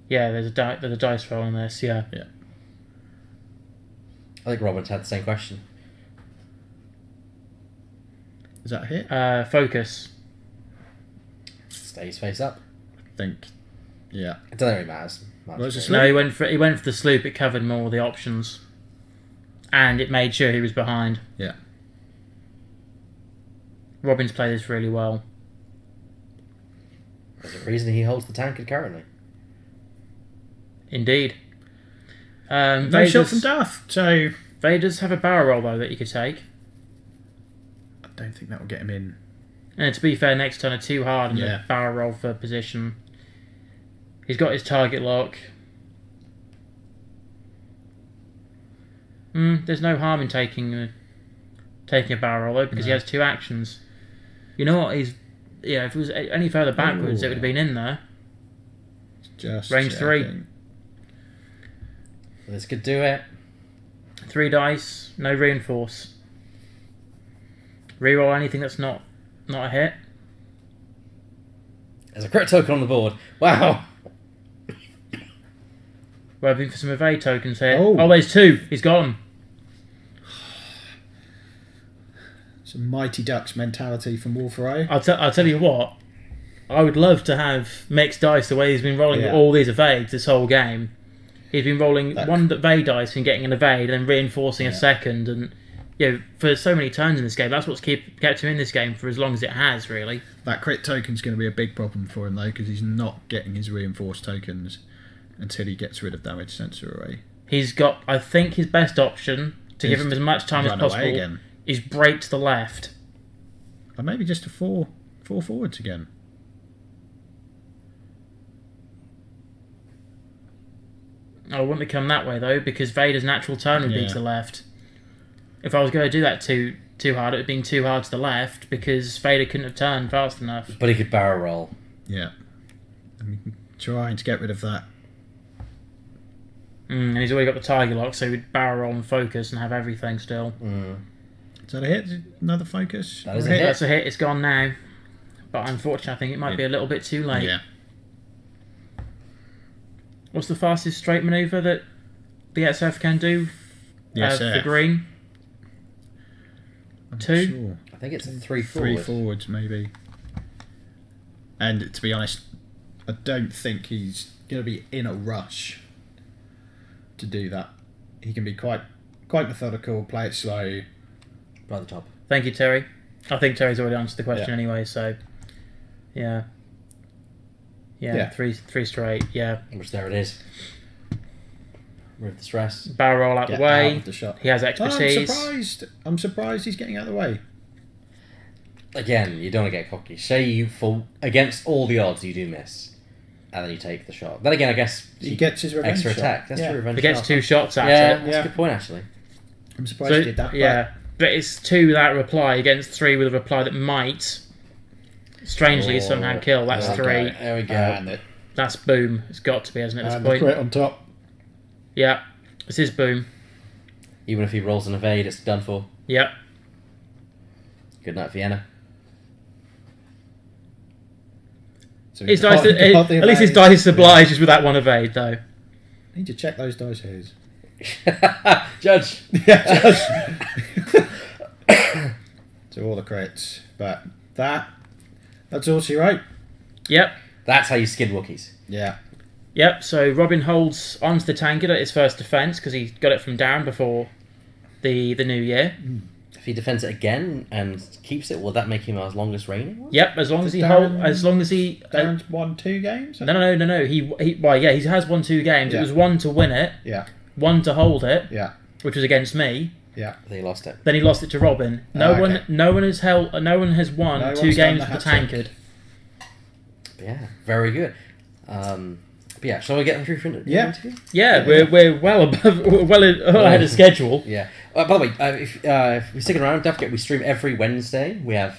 Yeah, there's a dice roll on this. Yeah. Yeah. I think Robin's had the same question. Is that a hit? Focus. Stays face up. I think. Yeah. It doesn't really matter. Was it No, he went for the sloop. It covered more of the options, and it made sure he was behind. Yeah. Robin's played this really well. There's a reason he holds the Tankard currently. Indeed. No shot from Duff, so They does have a barrel roll though that you could take. I don't think that will get him in. And to be fair, next turn are too hard and Yeah. a barrel roll for position. He's got his target lock. There's no harm in taking a barrel roll though, because he has 2 actions. You know what? If it was any further backwards, it would have been in there. Just Range 3. checking. This could do it. 3 dice, no reinforce. Reroll anything that's not a hit. There's a crit token on the board. Wow. We're hoping for some evade tokens here. Oh. Oh, there's 2. He's gone. Some Mighty Ducks mentality from Wolfero. I'll tell you what. I would love to have Mick's dice the way he's been rolling Yeah. all these evades this whole game. He's been rolling That- one evade dice and getting an evade and then reinforcing a second, and for so many turns in this game, that's what's kept him in this game for as long as it has, really. That crit token's going to be a big problem for him though, because he's not getting his reinforced tokens until he gets rid of damage sensor array. He's got, I think, his best option to give Is him as much time as run away possible again. is break to the left. Or maybe just a four forwards again. I wouldn't have come that way though, because Vader's natural turn would be Yeah. to the left. If I was going to do that too hard, it would have been too hard to the left because Vader couldn't have turned fast enough. But he could barrel roll. Yeah. I mean, trying to get rid of that. And he's already got the target lock, so he'd barrel roll and focus and have everything still. Is that a hit? Another focus? That is Or a hit. That's a hit, it's gone now. But unfortunately, I think it might be a little bit too late. Yeah. What's the fastest straight manoeuvre that the SF can do Yes, for green? I'm 2? Sure. I think it's a 3 Three forward. forwards, maybe. And to be honest, I don't think he's going to be in a rush to do that. He can be quite methodical, play it slow. By the top. Thank you, Terry. I think Terry's already answered the question anyway, so... Yeah. Yeah. Three straight, yeah. Which there it is. Remove the stress. Barrel roll out Get the way. out of the shot. He has Oh, expertise. I'm surprised he's getting out of the way. Again, you don't want to get cocky. Say you fall against all the odds, you do miss, and then you take the shot. Then again, I guess He gets his revenge extra shot. attack. That's Yeah. true. Revenge He gets shot. 2 shots at Yeah, it. that's a good point actually. I'm surprised he did that. Yeah, but it's 2 without a reply against 3 with a reply that might strangely somehow kill. That's Okay. 3. There we go. And it, That's boom. It's got to be, hasn't it, at and this the point? crit on top. Yeah. This is boom. Even if he rolls an evade, it's done for. Yep. Good night, Vienna. So His he dice, got the at least his evade. dice obliges with that one evade, though. Need to check those dice here. Judge. Yeah, just to all the crits, but that's all she wrote. Yep. That's how you skin Wookiees. Yeah, Yep, so Robin holds onto the Tankard at his first defence because he got it from down before the new year. If he defends it again and keeps it, will that make him our longest reigning one? Yep, as long as he Darren- Darren's won 2 games. No. He has won 2 games. Yeah. It was 1 to win it, Yeah, 1 to hold it, yeah, which was against me. yeah. They lost it. Then he lost it to Robin. Okay. No one has won No 2 one's done games the with the hat-trick. Tankard. Yeah, very good. But yeah, shall we get through for the interview? Yeah, we're well above, well ahead of schedule. Yeah. By the way, if you're sticking around, don't forget we stream every Wednesday. We have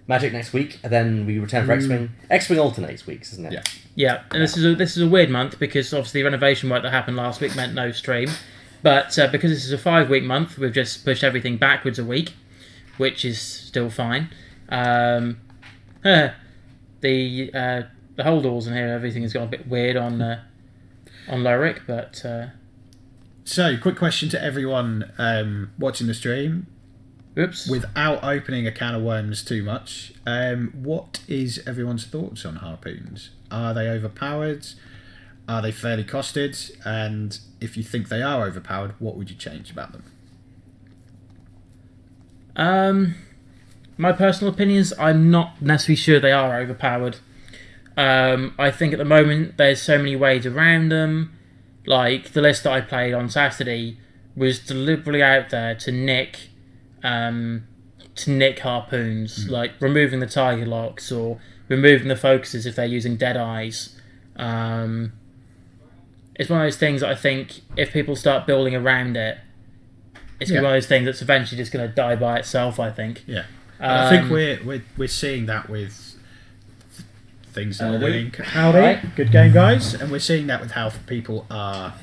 Magic next week, and then we return for X-Wing. X-Wing alternates weeks, isn't it? Yeah. Yeah, and this is a weird month because obviously the renovation work that happened last week meant no stream. But because this is a 5-week month, we've just pushed everything backwards a week, which is still fine. The holdalls in here, everything has got a bit weird on Lyric, but So, quick question to everyone watching the stream, oops. without opening a can of worms too much. What is everyone's thoughts on harpoons? Are they overpowered? Are they fairly costed? And if you think they are overpowered, what would you change about them? My personal opinions, I'm not necessarily sure they are overpowered. I think at the moment there's so many ways around them. Like the list that I played on Saturday was deliberately out there to nick harpoons, like removing the target locks or removing the focuses if they're using dead eyes. It's one of those things that I think if people start building around it, it's one of those things that's eventually just going to die by itself, I think. Yeah. I think we're seeing that with things that are winning. Howdy. Right. Good game, guys. And we're seeing that with how people are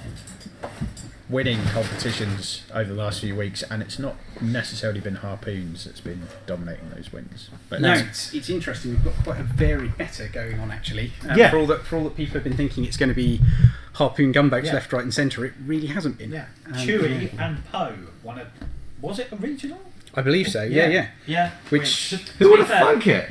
winning competitions over the last few weeks, and it's not necessarily been harpoons that's been dominating those wins. But no, it's interesting. We've got quite a varied meta going on, actually. For all that people have been thinking it's going to be harpoon gunboats left, right, and centre, it really hasn't been. Yeah. Chewie and Poe was it a regional? I believe so. Yeah. Which Who would have thunk it?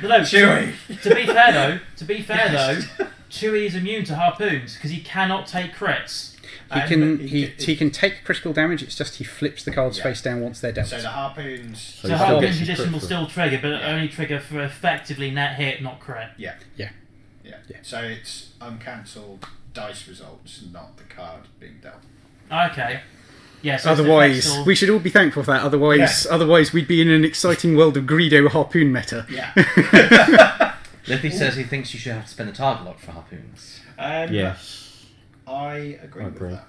Chewie. To be fair though, Chewie is immune to harpoons because he cannot take crits. He can take critical damage. It's just he flips the cards face down once they're dealt. So the harpoons. So harpoon condition will still trigger, but only trigger for effectively net hit, not crit. Yeah. So it's uncancelled dice results, not the card being dealt. Okay. Yeah, so otherwise, we should all be thankful for that. Otherwise, we'd be in an exciting world of Greedo harpoon meta. Yeah. Liffy says he thinks you should have to spend a target lock for harpoons. Yes. I agree with that.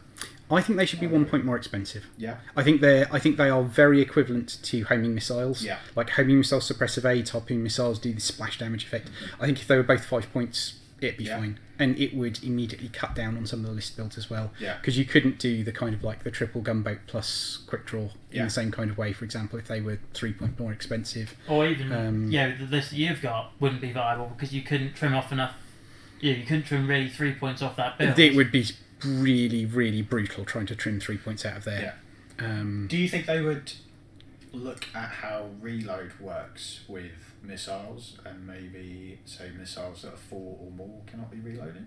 I think they should be 1 point more expensive. Yeah. I think they are very equivalent to homing missiles. Yeah. Like homing missiles suppress evade, harpoon missiles do the splash damage effect. I think if they were both 5 points, it'd be fine. And it would immediately cut down on some of the list builds as well. Yeah. Because you couldn't do the kind of like the triple gunboat plus quick draw in the same kind of way, for example, if they were 3 point more expensive. Or even, the list that you've got wouldn't be viable because you couldn't trim off enough. Yeah, you couldn't trim really 3 points off that build. It would be really, really brutal trying to trim 3 points out of there. Yeah. Do you think they would look at how reload works with missiles and maybe say missiles that are 4 or more cannot be reloaded?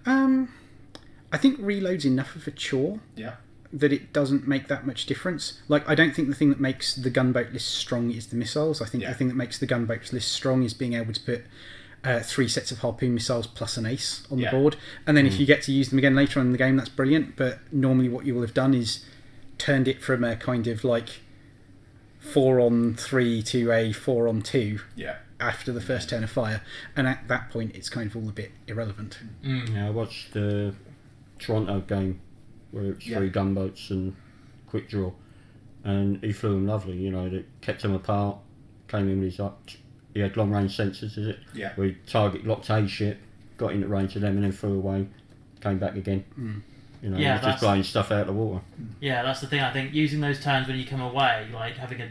I think reload's enough of a chore that it doesn't make that much difference. Like, I don't think the thing that makes the gunboat list strong is the missiles. I think the thing that makes the gunboat list strong is being able to put 3 sets of harpoon missiles plus an ace on the board, and then if you get to use them again later on in the game, that's brilliant. But normally what you will have done is turned it from a kind of like 4 on 3 to a 4 on 2 after the first turn of fire, and at that point it's kind of all a bit irrelevant. Yeah, I watched the Toronto game where it's 3 gunboats and quick draw, and he flew them lovely. You know, they kept them apart, came in with his he had long range sensors, is it? Yeah. We target locked a ship, got into range of them, and then flew away, came back again. You know, just blowing stuff out of the water. Yeah, that's the thing. I think using those turns when you come away, like having a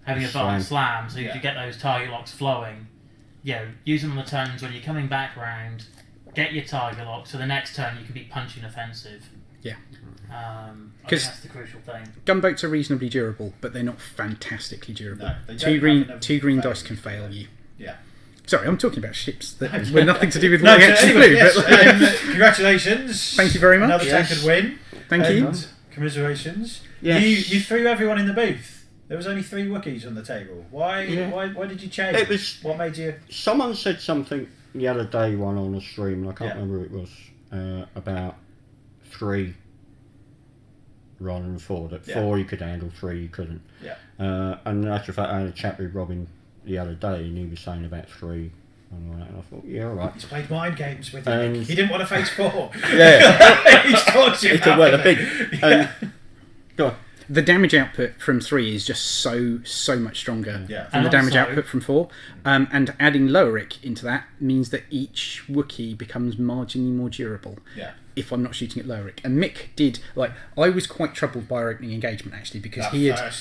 button slam, so you get those target locks flowing. Use them on the turns when you're coming back round. Get your target lock, so the next turn you can be punching offensive. Yeah. I think that's the crucial thing. Gunboats are reasonably durable, but they're not fantastically durable. No, two green dice can fail you. Yeah. Sorry, I'm talking about ships that were nothing to do with what we actually flew. But congratulations! Thank you very much. Another Tankard win. Thank you. Commiserations. Yes. You threw everyone in the booth. There was only 3 Wookiees on the table. Why did you change? It was. What made you? Someone said something the other day, one on a stream, and I can't remember who it was, about 3 rather than 4. That 4 you could handle, 3 you couldn't. Yeah. And in actual fact, I had a chat with Robin the other day, and he was saying about 3. And I thought, yeah, all right. He's played mind games with you. He didn't want to face 4. Yeah. He's taught you. Go on. The damage output from 3 is just so much stronger than the damage output from 4. And adding Lorik into that means that each Wookiee becomes marginally more durable. Yeah. If I'm not shooting at Lorik. And Mick did, like, I was quite troubled by our opening engagement actually, because he had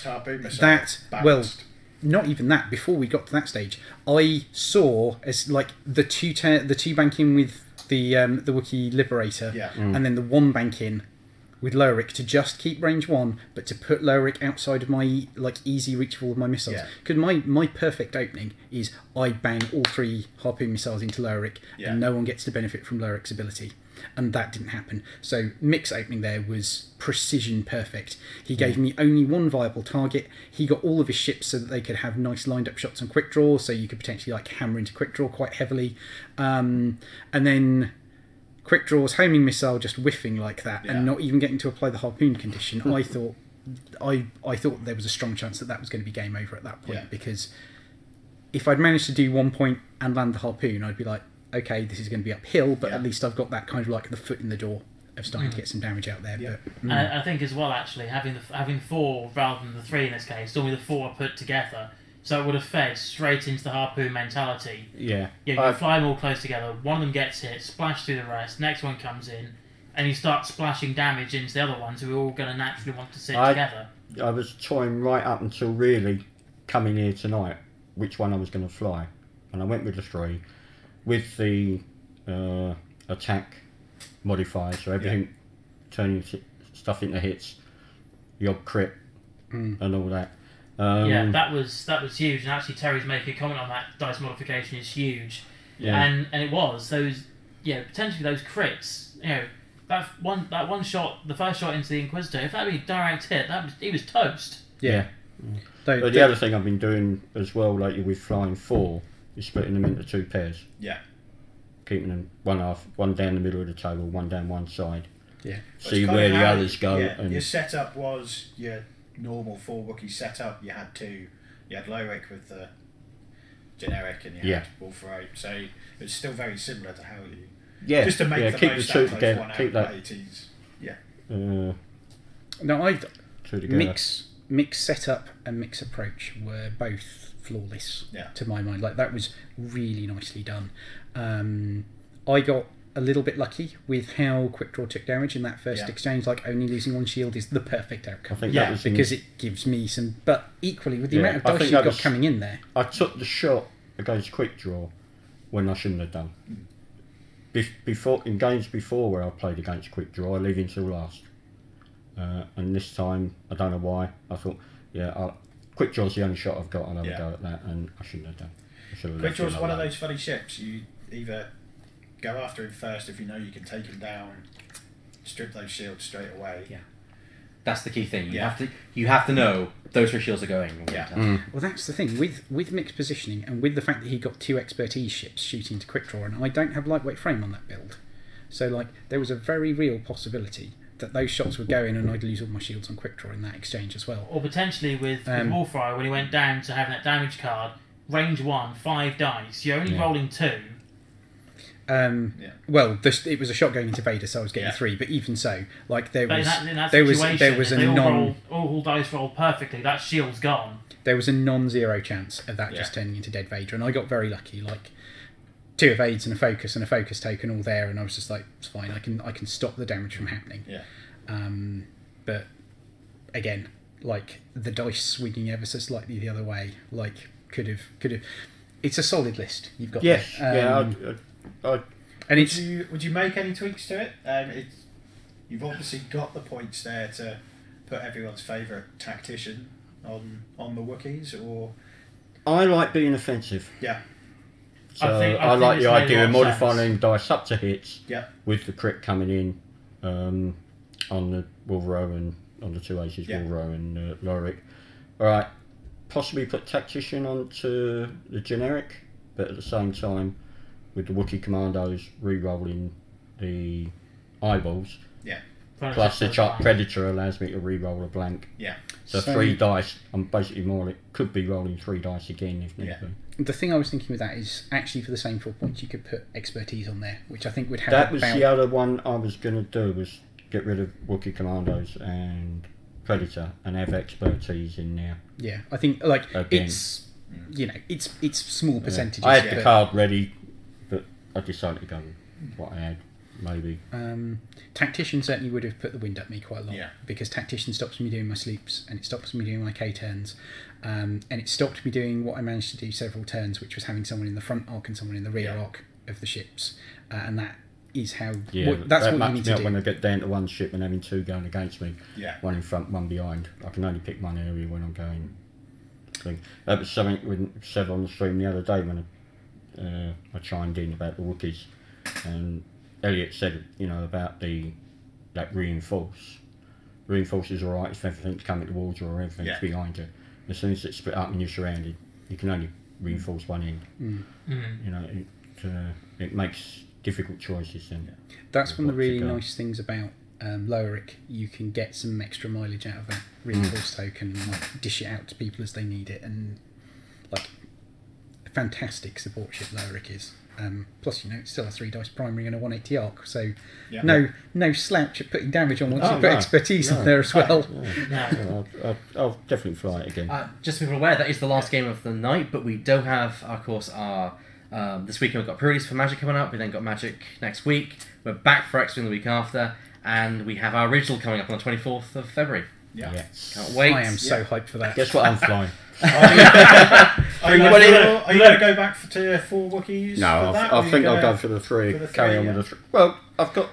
balanced. Not even that. Before we got to that stage, I saw as like the two bank in with the Wookiee Liberator, and then the 1 bank in with Lowrick to just keep range 1, but to put Lowrick outside of my easy reach of all of my missiles. Because my perfect opening is I bang all 3 harpoon missiles into Lowrick, and no one gets to benefit from Lowrick's ability. And that didn't happen. So Mick's opening there was precision perfect. He gave me only 1 viable target. He got all of his ships so that they could have nice lined up shots on quick draw, so you could potentially hammer into quick draw quite heavily. And then quick draw's homing missile just whiffing like that and not even getting to apply the harpoon condition. I thought there was a strong chance that was going to be game over at that point, because if I'd managed to do 1 point and land the harpoon, I'd be like, okay, this is going to be uphill, but at least I've got that kind of the foot in the door of starting to get some damage out there. But, I think as well, actually, having 4 rather than the 3 in this case, only the 4 are put together, so it would have fed straight into the harpoon mentality. Yeah. You fly them all close together, one of them gets hit, splash through the rest, next one comes in, and you start splashing damage into the other ones who are all going to naturally want to sit together. I was toying right up until really coming here tonight which one I was going to fly, and I went with the 3 with the attack modifier, so everything turning stuff into hits, the odd crit and all that. That was huge, and actually Terry's making a comment on that. Dice modification is huge, and it was those potentially those crits. That one shot, the first shot into the Inquisitor, if that had been a direct hit, he was toast. Yeah. But the other thing I've been doing as well lately with flying 4 is splitting them into 2 pairs. Yeah. Keeping them one down the middle of the table, one down one side. Yeah. See where the others go. Yeah, and your setup was your normal 4 Wookiee setup. You had Lowrick with the generic, and you had Wolfrite. So it was still very similar to how you. Yeah. Just to make the keep most the 2 out of together. those Keep that. 1/80s. Yeah. No, 2 together. Mick's setup and Mick's approach were both flawless to my mind. That was really nicely done. I got a little bit lucky with how quick draw took damage in that first exchange. Only losing 1 shield is the perfect outcome. I think that was because it gives me some. But equally, with the amount of dice you've got coming in there, I took the shot against quick draw when I shouldn't have done. In games before where I played against quick draw, I leave until last. And this time, I don't know why, I thought, quick draw's the only shot I've got, I'll have a go at that, and I shouldn't have done. Quick draw's one of those funny ships. You either go after him first if you know you can take him down, strip those shields straight away. Yeah, that's the key thing. You have to know those 3 shields are going. Well, that's the thing with Mick's positioning, and with the fact that he got 2 expertise ships shooting to quick draw, and I don't have lightweight frame on that build, so there was a very real possibility that those shots would go in and I'd lose all my shields on quick draw in that exchange as well. Or potentially with Warfire, when he went down to having that damage card, range 1, 5 dice, you're only rolling 2. Well, it was a shot going into Vader, so I was getting 3. But even so, there was a all dice rolled perfectly. That shield's gone. There was a non-zero chance of that just turning into dead Vader, and I got very lucky. 2 evades and a focus token all there, and I was just like, it's fine. I can stop the damage from happening. But again, the dice swinging ever so slightly the other way, could have. It's a solid list you've got. Yes. There. And would you make any tweaks to it? You've obviously got the points there to put everyone's favourite tactician on the Wookiees, or I like being offensive. Yeah. So I like the idea of modifying dice up to hits with the crit coming in on the Wolvero and on the 2 aces, Wolvero and Lowrick. Alright, possibly put Tactician onto the generic, but at the same time with the Wookiee Commandos re-rolling the eyeballs. Yeah. Plus the Predator allows me to re-roll a blank. Yeah. So 3 dice, I'm basically could be rolling 3 dice again if need be. The thing I was thinking with that is actually for the same 4 points you could put expertise on there, which I think would have. That was the other one I was going to do, was get rid of Wookiee Commandos and Predator and have expertise in there. Yeah, I think it's it's small percentages. I had the card ready, but I decided to go with what I had. Maybe. Tactician certainly would have put the wind up me quite a lot, because Tactician stops me doing my sleeps, and it stops me doing my K turns, and it stopped me doing what I managed to do several turns, which was having someone in the front arc and someone in the rear arc of the ships, and that is how. Yeah, That's that what you need me to up do. when I get down to one ship and having two going against me. Yeah. One in front, one behind. I can only pick one area when I'm going. That was something we said on the stream the other day when I chimed in about the Wookiees, and Elliot said, about that reinforce. Reinforce is alright if everything's coming towards you or everything's behind you. As soon as it's split up and you're surrounded, you can only reinforce one end. It makes difficult choices. And that's one of the really nice things about Lowick. You can get some extra mileage out of a reinforced token and like dish it out to people as they need it, and like a fantastic support ship Lowick is. Plus, it's still a 3 dice primary and a 180 arc, so no slouch at putting damage on once you put expertise on there as well. I'll definitely fly it again. Just so people are aware, that is the last game of the night, but we do have, of course, our this weekend we've got pre-release for Magic coming up. We then got Magic next week. We're back for X-Wing the week after, and we have our original coming up on the 24th of February. Yes. Can't wait. I am so hyped for that. Guess what I'm flying? Are you going to go back to 4 Wookiees? No, I think I'll go for the 3. Carry on with the 3. Well, I've got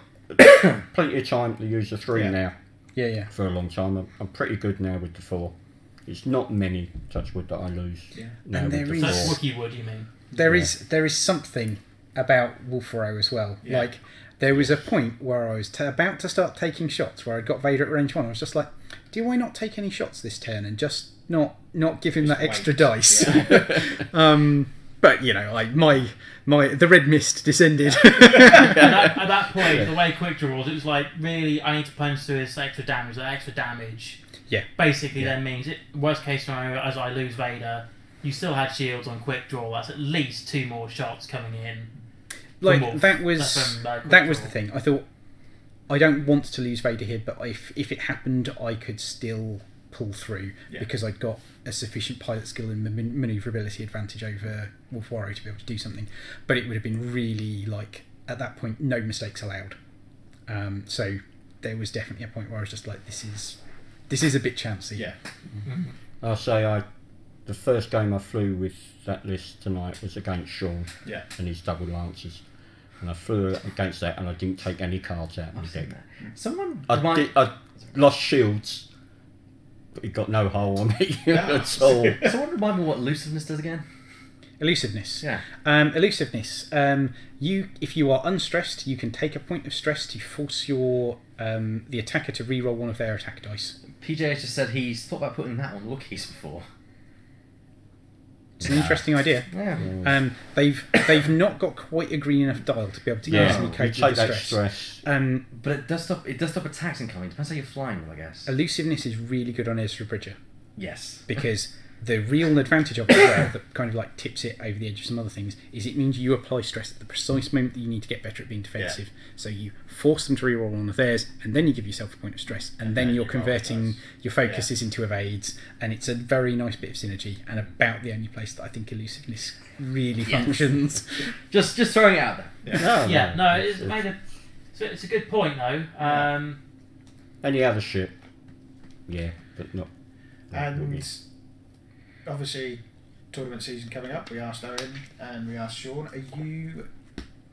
plenty of time to use the 3 now. Yeah. For a long time. I'm pretty good now with the 4. It's not many touch wood that I lose. Yeah. And there is Wookiee wood, you mean? There is something about Wolfero as well. Yeah. Like there was a point where I was about to start taking shots where I got Vader at range 1. I was just like, do I not take any shots this turn and just not give him that extra dice? Yeah. But like the red mist descended. At that point, the way quick draw was, it was like, really, I need to punch through this extra damage. That extra damage, basically then means worst case scenario, as I lose Vader, you still had shields on quick draw. That's at least 2 more shots coming in. Like that was the thing. I thought, I don't want to lose Vader here, but if it happened, I could still pull through because I'd got a sufficient pilot skill and manoeuvrability advantage over Wolfero to be able to do something. But it would have been really like, at that point, no mistakes allowed. So there was definitely a point where I was just like, this is a bit chancy. Yeah. I'll say the first game I flew with that list tonight was against Shaun and his double lances. And I flew against that and I didn't take any cards out of my deck. I lost shields, but it got no hole on me at all. Someone remind me what elusiveness does again? Elusiveness. Yeah. Elusiveness. If you are unstressed, you can take a point of stress to force your the attacker to reroll one of their attack dice. PJ has just said he's thought about putting that on Wookiees before. It's an interesting idea. Yeah. They've not got quite a green enough dial to be able to easily cope with the stress. But it does stop attacks incoming. Depends how you're flying, I guess. Elusiveness is really good on Ezra Bridger. Yes. Because the real advantage of it as well, that kind of like tips it over the edge of some other things, is it means you apply stress at the precise moment that you need to get better at being defensive. So you force them to reroll one of theirs, and then you give yourself a point of stress, and then you're converting your focuses into evades, and it's a very nice bit of synergy, and about the only place that I think elusiveness really functions. Just throwing it out there. It's a good point though. Any other ship, but not. And obviously, tournament season coming up. We asked Owen and we asked Shaun, are you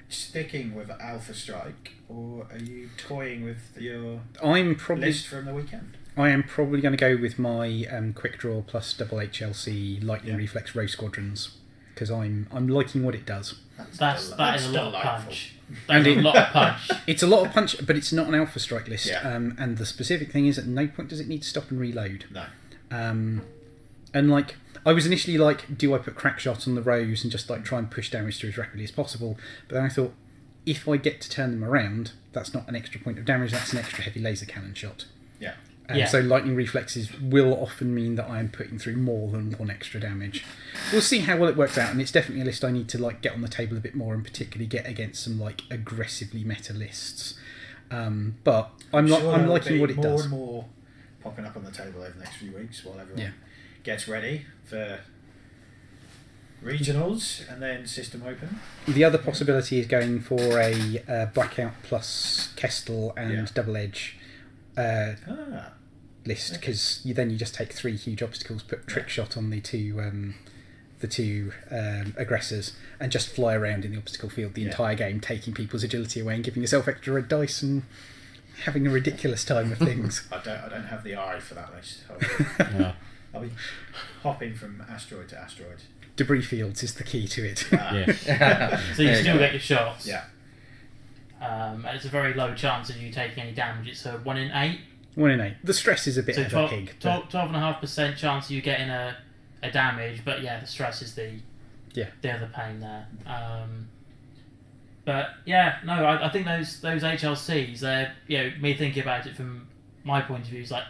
sticking with Alpha Strike or are you toying with your list from the weekend? I am probably going to go with my quick draw plus double HLC lightning reflex row squadrons because I'm liking what it does. That is a lot of punch. That is a lot of punch. It's a lot of punch, but it's not an Alpha Strike list. And the specific thing is, at no point does it need to stop and reload. No. And like, I was initially like, do I put crack shot on the rows and just like try and push damage through as rapidly as possible? But then I thought, if I get to turn them around, that's not an extra point of damage, that's an extra heavy laser cannon shot. So lightning reflexes will often mean that I am putting through more than one extra damage. We'll see how well it works out, and it's definitely a list I need to like get on the table a bit more, and particularly get against some like aggressively meta lists. But I'm liking what it does. More and more popping up on the table over the next few weeks while everyone gets ready for regionals and then system open. The other possibility is going for a blackout plus Kestel and double edge list, because then you just take 3 huge obstacles, put trick shot on the two the two aggressors and just fly around in the obstacle field the entire game, taking people's agility away and giving yourself extra red dice and having a ridiculous time of things. I don't have the eye for that list. I'll be hopping from asteroid to asteroid. Debris fields is the key to it. So you still get your shots. Yeah. And it's a very low chance of you taking any damage. It's a 1 in 8. 1 in 8. The stress is a bit So of a pig. 12.5% chance of you getting a damage, but yeah, the stress is the other pain there. But yeah, no, I think those HLCs, they're, me thinking about it from my point of view, is like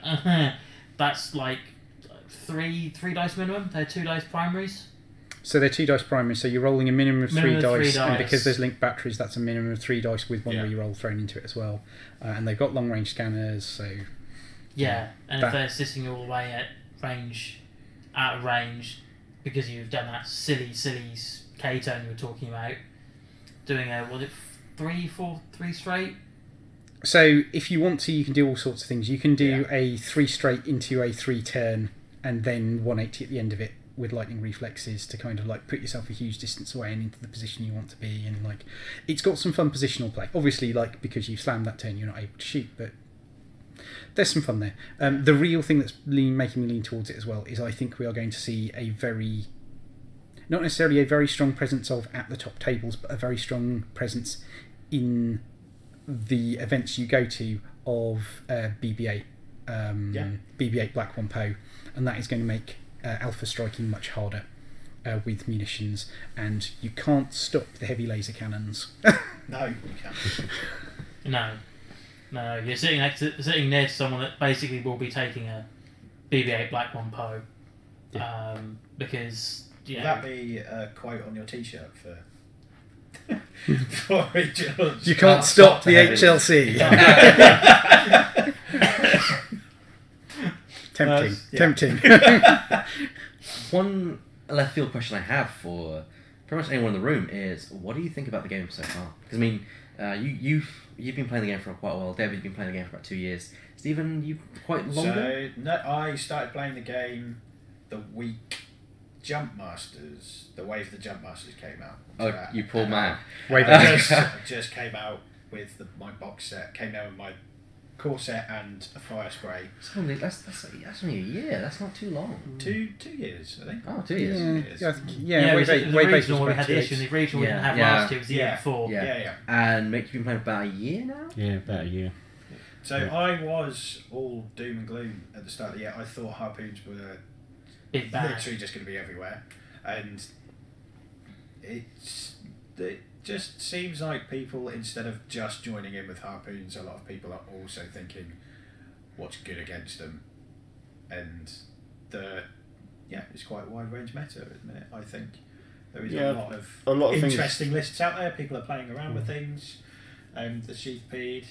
that's like 3 dice minimum. They're 2 dice primaries. So they're 2 dice primaries, so you're rolling a minimum of 3 dice, and dice. because there's linked batteries, that's a minimum of 3 dice with one reroll thrown into it as well. And they've got long range scanners, so and if they're sitting all the way out of range, because you've done that silly K-turn you were talking about, doing was it 3 straight? So if you want to, you can do all sorts of things. You can do a 3 straight into a 3 turn, and then 180 at the end of it with lightning reflexes to kind of like put yourself a huge distance away and into the position you want to be. And like, it's got some fun positional play. Obviously, like, because you've slammed that turn, you're not able to shoot, but there's some fun there. The real thing that's making me lean towards it as well is I think we are going to see not necessarily a very strong presence of at the top tables, but a very strong presence in the events you go to of BB-8, BB-8 Black Wampo, and that is going to make alpha striking much harder with munitions, and you can't stop the heavy laser cannons. No, you can't. No, you're sitting near to someone that basically will be taking a BB-8 Black Wampo, because will that be a quote on your T-shirt for regionals? You can't stop the HLC. Tempting. One left field question I have for pretty much anyone in the room is, what do you think about the game so far? Because I mean, you've been playing the game for quite a while. David, you've been playing the game for about 2 years. Stephen, you quite longer? So I started playing the game the week the Wave of the Jump Masters came out. Oh, you poor man. I just came out with my box set. Came out with my core set and a fire spray. That's only a year. That's not too long. 2 years, I think. Oh, 2 years. The regional we had the issue. The regional we didn't have last year. It was the year before. Yeah. And Mick, you've been playing about a year now. Yeah, about a year. So I was all doom and gloom at the start of the year. I thought harpoons were literally just going to be everywhere, and it just seems like people, instead of just joining in with harpoons, a lot of people are also thinking what's good against them, and it's quite a wide range meta at the minute. I think there is a lot of interesting lists out there. People are playing around with things, and the sheath peed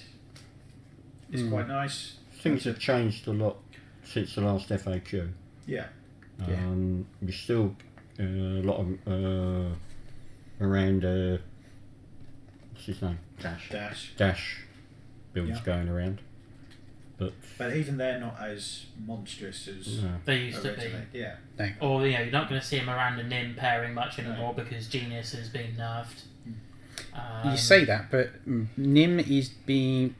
is quite nice. Things have changed a lot since the last FAQ. We still a lot of around what's his name? Dash builds going around, but even they're not as monstrous as they used to be. Or you're not going to see Miranda Nim pairing much anymore because Genius has been nerfed. You say that, but Nim is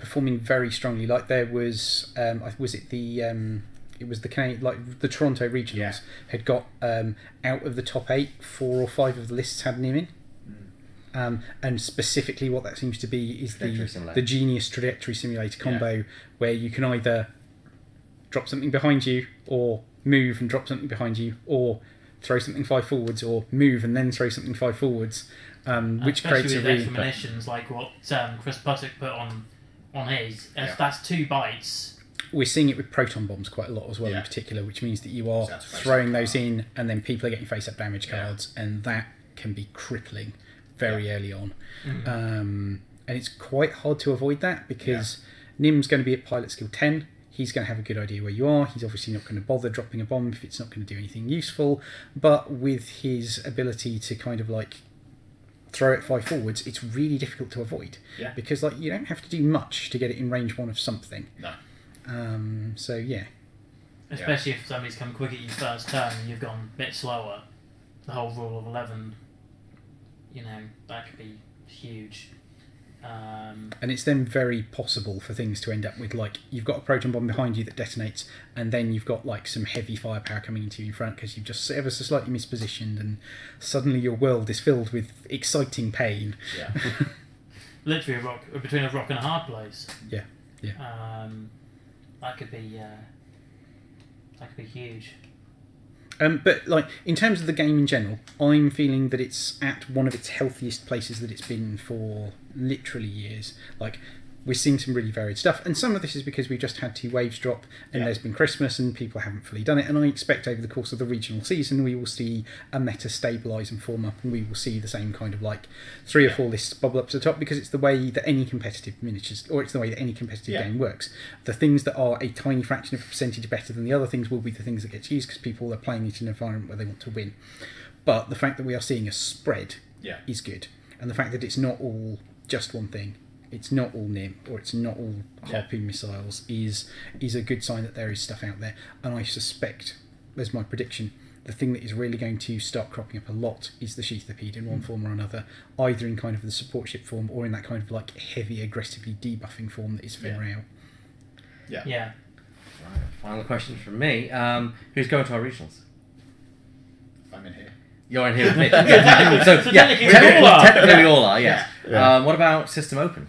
performing very strongly. Like there was, it was the Toronto regionals had got out of the top 8, 4 or 5 of the lists had Nim in. And specifically what that seems to be is the Genius Trajectory Simulator combo, where you can either drop something behind you, or move and drop something behind you, or throw something 5 forwards, or move and then throw something 5 forwards, which creates a really... munitions like what Chris Puttock put on his. That's 2 bites. We're seeing it with proton bombs quite a lot as well, in particular, which means that you are throwing those in, and then people are getting face-up damage cards, and that can be crippling very early on. And it's quite hard to avoid that, because Nim's going to be at pilot skill 10. He's going to have a good idea where you are. He's obviously not going to bother dropping a bomb if it's not going to do anything useful. But with his ability to kind of like throw it 5 forwards, it's really difficult to avoid. Because like you don't have to do much to get it in range 1 of something. No. Especially if somebody's come quick at you first turn and you've gone a bit slower. the whole rule of 11, that could be huge. And it's then very possible for things to end up with, like, you've got a proton bomb behind you that detonates, and then you've got like some heavy firepower coming into you in front because you've just ever so slightly mispositioned, and suddenly your world is filled with exciting pain. Yeah. Literally between a rock and a hard place. Yeah. That could be huge. But like in terms of the game in general, I'm feeling that it's at one of its healthiest places that it's been for literally years. Like, we're seeing some really varied stuff, and some of this is because we've just had 2 waves drop, and there's been Christmas, and people haven't fully done it. And I expect over the course of the regional season, we will see a meta stabilise and form up, and we will see the same kind of like 3 or 4 lists bubble up to the top, because it's the way that any competitive miniatures, or it's the way that any competitive game works. The things that are a tiny fraction of a percentage better than the other things will be the things that get used because people are playing it in an environment where they want to win. But the fact that we are seeing a spread is good, and the fact that it's not all just one thing, it's not all NIM or it's not all harpoon missiles, is a good sign that there is stuff out there. And I suspect, there's my prediction, the thing that is really going to start cropping up a lot is the sheathopede in one form or another, either in kind of the support ship form or in that kind of like heavy, aggressively debuffing form that is Fenrir. Yeah. Right, final question from me. Who's going to our regionals? I'm in here. You're in here with me. So technically we all are, yes. Yeah. What about System Open?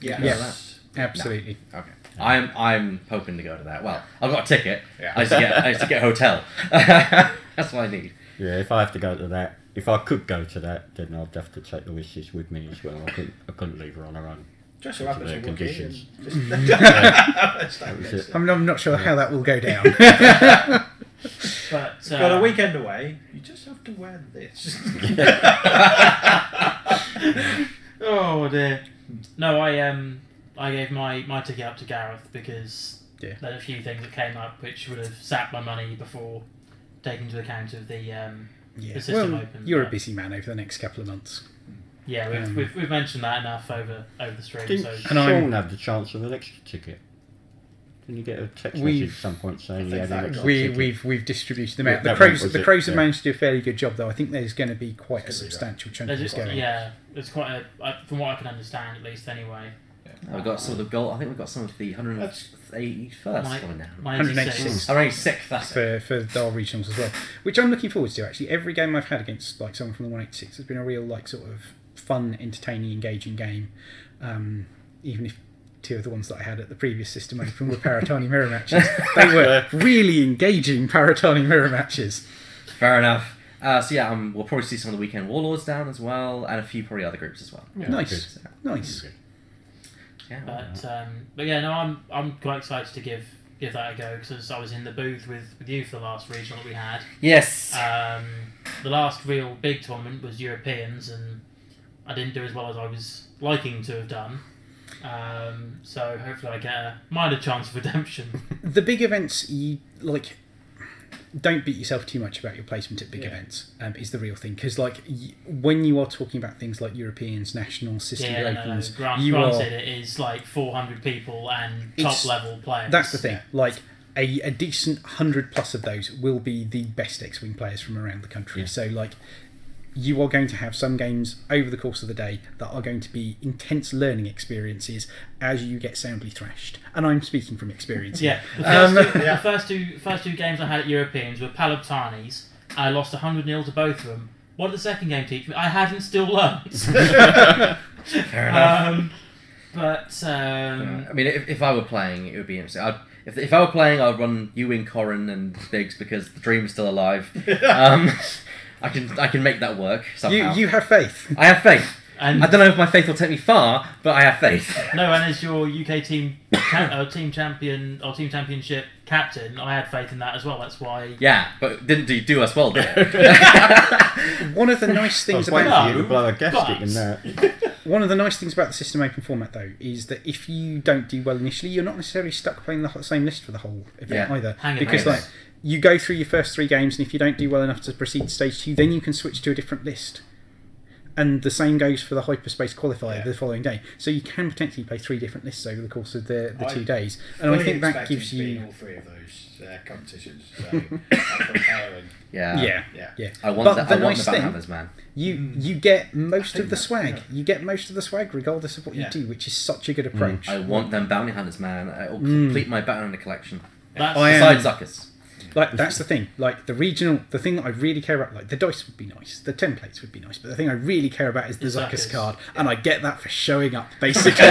Yes, absolutely. No. Okay. I'm hoping to go to that. Well, I've got a ticket. Yeah. I used to get a hotel. That's what I need. Yeah, if I have to go to that, if I could go to that, then I'd have to take the wishes with me as well. I couldn't leave her on her own. Just so happens Their conditions. I'm not sure how that will go down. But got a weekend away. You just have to wear this. Oh dear. No, I gave my ticket up to Gareth because there were a few things that came up which would have sapped my money before taking into account of the System Open. You're a busy man over the next couple of months. Yeah, we've mentioned that enough over the stream. Didn't Shaun have the chance of an extra ticket? Didn't you get a text message at some point saying he had an extra ticket? We've distributed them out. Yeah, The Crows have managed to do a fairly good job, though. I think there's going to be quite a substantial chunk of this going. Yeah, it's quite from what I can understand, at least anyway. We've got some of the goal. I think we've got some of the 181st coming down. 186. 186. That's it. For our regionals as well, which I'm looking forward to. Actually, every game I've had against like someone from the 186 has been a real like sort of fun, entertaining, engaging game. Even if 2 of the ones that I had at the previous System Open were Paratani mirror matches, they were really engaging Paratani mirror matches. Fair enough. We'll probably see some of the Weekend Warlords down as well, and a few probably other groups as well. Yeah, nice. Yeah. But yeah, no, I'm quite excited to give that a go because I was in the booth with you for the last regional that we had. Yes. The last real big tournament was Europeans, and I didn't do as well as I was liking to have done. So hopefully I get a minor chance of redemption. The big events, don't beat yourself too much about your placement at big events. Is the real thing, because when you are talking about things like Europeans, nationals, System Opens, granted it is like 400 people and top level players. That's the thing. A decent 100+ of those will be the best X-Wing players from around the country. So you are going to have some games over the course of the day that are going to be intense learning experiences as you get soundly thrashed. And I'm speaking from experience. Yeah. The first two games I had at Europeans were Palaptanis. I lost 100-0 to both of them. What did the second game teach me? I hadn't still learned. Fair enough. I mean, if I were playing, it would be interesting. If I were playing, I'd run Ewing, Corrin, and Biggs because the dream's still alive. I can make that work somehow. You have faith. I have faith. And I don't know if my faith will take me far, but I have faith. No, and as your UK team champion or team championship captain, I had faith in that as well. That's why. Yeah, but didn't do us well, did it? One of the nice things about One of the nice things about the System Open format, though, is that if you don't do well initially, you're not necessarily stuck playing the same list for the whole event either. Because you go through your first 3 games, and if you don't do well enough to proceed to stage 2, then you can switch to a different list. And the same goes for the hyperspace qualifier the following day. So you can potentially play 3 different lists over the course of the 2 days. And I think that gives you all 3 of those competitions. So I'm preparing. Yeah. I want But the the I want nice the thing- Batman man. you get most of the swag. You get most of the swag regardless of what you do, which is such a good approach. I want them bounty hunters, man. It'll complete my bounty hunter collection. That's, Besides Zuckers. Like that's the thing. Like the thing that I really care about, like the dice would be nice, the templates would be nice, but the thing I really care about is the Zuckers card, and I get that for showing up, basically.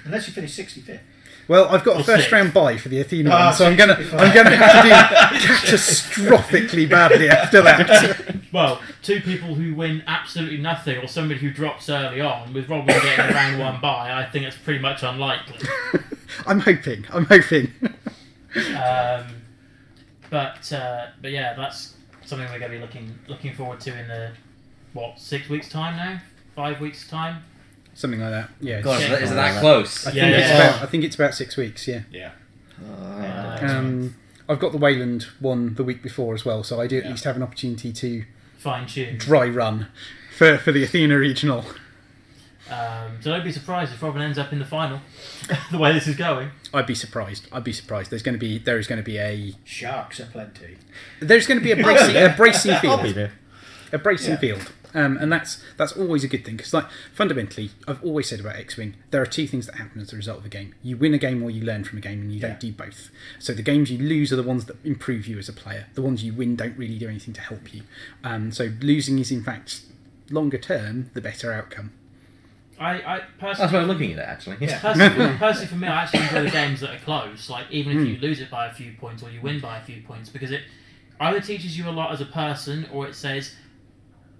Unless you finish 65th. Well, I've got a first round bye for the Athena one, so I'm gonna have to do catastrophically badly after that. well, 2 people who win absolutely nothing, or somebody who drops early on, with Robin getting a round 1 bye, I think it's pretty much unlikely. I'm hoping. But yeah, that's something we're going to be looking forward to in the 6 weeks time now, 5 weeks time. Something like that. Yeah. God, is it that close? I think it's about 6 weeks. Yeah. Yeah. I've got the Wayland one the week before as well, so I do at least have an opportunity to fine tune dry run for the Athena regional. So don't be surprised if Robin ends up in the final. The way this is going, I'd be surprised. There is going to be a sharks aplenty. There's going to be a bracing field. I'll be there. A bracing field. And that's always a good thing, because like fundamentally, I've always said about X-Wing, there are 2 things that happen as a result of a game. You win a game or you learn from a game, and you don't do both. So the games you lose are the ones that improve you as a player. The ones you win don't really do anything to help you. So losing is in fact, longer term, the better outcome. I personally, That's why I'm looking at it, actually. Yeah. Personally for me, I actually enjoy the games that are close. Like even if you lose it by a few points or you win by a few points, because it either teaches you a lot as a person, or it says,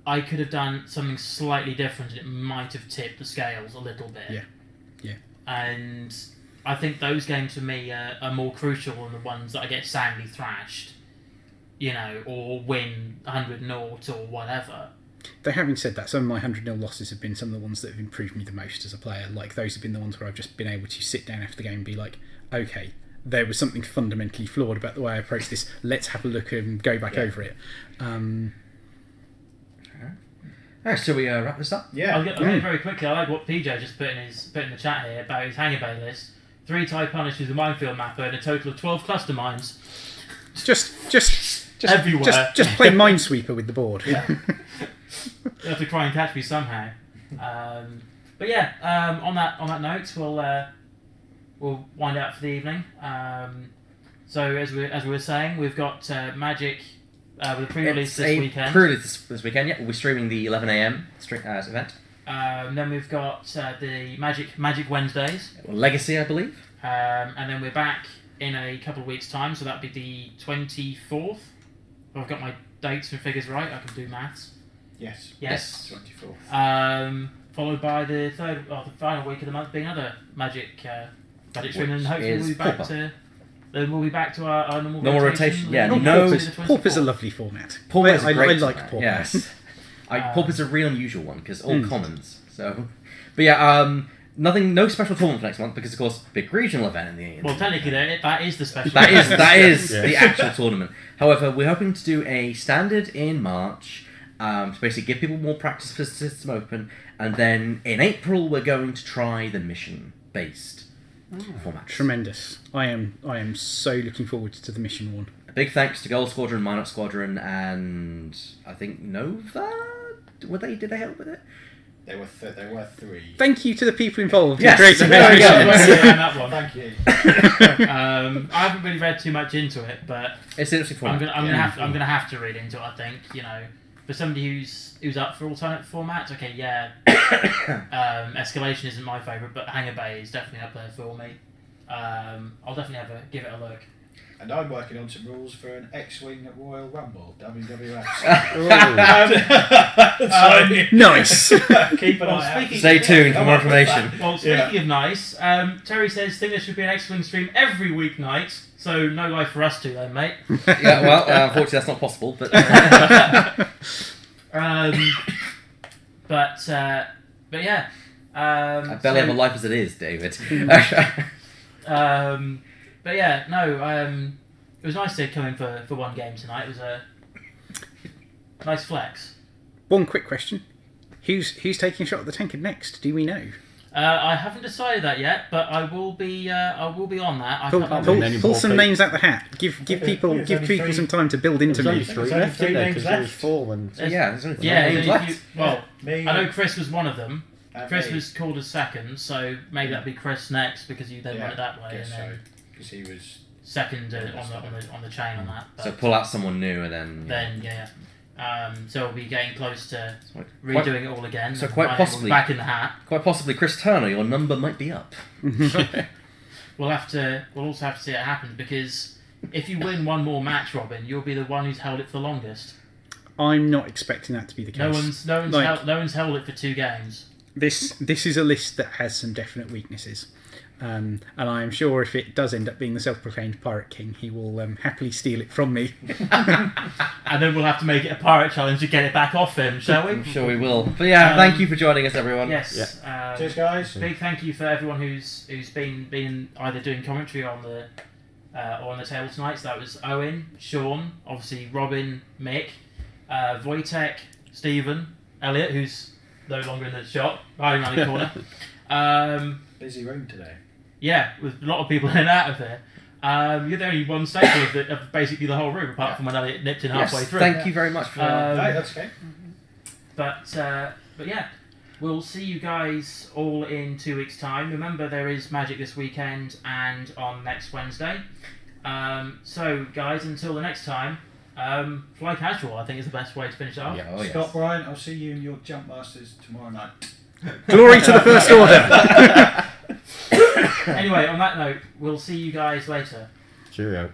I could have done something slightly different and it might have tipped the scales a little bit. Yeah. And I think those games for me are more crucial than the ones that I get soundly thrashed, or win 100-0 or whatever. Though having said that, some of my 100-0 losses have been some of the ones that have improved me the most as a player. Like those have been the ones where I've just been able to sit down after the game and be like, okay, there was something fundamentally flawed about the way I approached this. Let's have a look and go back over it. Alright, shall we wrap this up? Yeah. I'll get very quickly. I like what PJ just put in the chat here about his Hangar Bay list. 3 TIE Punishers, a minefield mapper, and a total of 12 cluster mines. Just everywhere. Just play Minesweeper with the board. Yeah. You have to try and catch me somehow. But yeah, on that note, we'll wind out for the evening. So as we were saying, we've got Magic with a pre-release this weekend. Pre-release this weekend, yeah. We'll be streaming the 11 AM event. Then we've got the Magic Wednesdays. Legacy, I believe. And then we're back in a couple of weeks' time, so that'd be the 24th. If I've got my dates and figures right, I can do maths. Yes. 24th. Followed by the final week of the month being another Magic stream, and hopefully we'll be back to our normal rotation. Yeah, Pauper's a lovely format. Pauper is a great I like format. Pauper. Yes. Pauper's a real unusual one because all commons. So, but yeah, no special tournament for next month because of course big regional event in the. Well, technically that is the special. That is the actual tournament. However, we're hoping to do a standard in March to basically give people more practice for the system open, and then in April we're going to try the mission based format. Tremendous! I am so looking forward to the mission one. A big thanks to Gold Squadron, Minot Squadron, and I think Nova. Did they help with it? There were 3. Thank you to the people involved in creating there we go. That one. Thank you. I haven't really read too much into it, but it's interesting format. I'm gonna have to read into it. I think for somebody who's up for alternate formats. Okay, yeah. Escalation isn't my favourite, but Hangar Bay is definitely up there for me. I'll definitely give it a look. And I'm working on some rules for an X-Wing Royal Rumble, WWF. Nice. Keep an eye out. Stay tuned for more information. Well, speaking of nice, Terry says, think there should be an X-Wing stream every weeknight. So no life for us two then, mate. Yeah, well, unfortunately that's not possible. But but yeah. I barely have a life as it is, David. But yeah, no, it was nice to come in for one game tonight. It was a nice flex. one quick question: who's taking a shot at the Tankard next? Do we know? I haven't decided that yet, but I will be on that. Pull some names out the hat. Give people some time to build into me. There's only three names left. There's 4 and There's only 3 Yeah, names left. Me, I know Chris was one of them. Chris me. was called as second, so maybe that'd be Chris next because you then run it that way, and then because he was. second on the chain on that. So pull out someone new and then. So we'll be getting close to redoing it all again. So and quite my name possibly- will be back in the hat. quite possibly Chris Turner, your number might be up. We'll also have to see it happen because if you win one more match, Robin, you'll be the one who's held it for the longest. I'm not expecting that to be the case. No one's held it for 2 games. This is a list that has some definite weaknesses. And I am sure if it does end up being the self-proclaimed Pirate King, he will happily steal it from me. And then we'll have to make it a pirate challenge to get it back off him, shall we? I'm sure we will. But yeah, thank you for joining us, everyone. Yes. Cheers, guys. Big thank you for everyone who's been either doing commentary on the or on the table tonight. So that was Owen, Shaun, obviously Robin, Mick, Wojtek, Stephen, Elliot, who's no longer in the shop, hiding around the corner. Busy room today. Yeah, with a lot of people in and out of there. You're the only one staple of basically the whole room, apart from when Elliot nipped in halfway through. Thank you very much for No, that's okay. But yeah, we'll see you guys all in 2 weeks' time. Remember, there is Magic this weekend and on next Wednesday. So, guys, until the next time, fly casual, I think is the best way to finish it off. Yeah, oh, yes. Scott Bryan, I'll see you in your Jump Masters tomorrow night. Glory to the First Order! Anyway, on that note, we'll see you guys later. cheerio.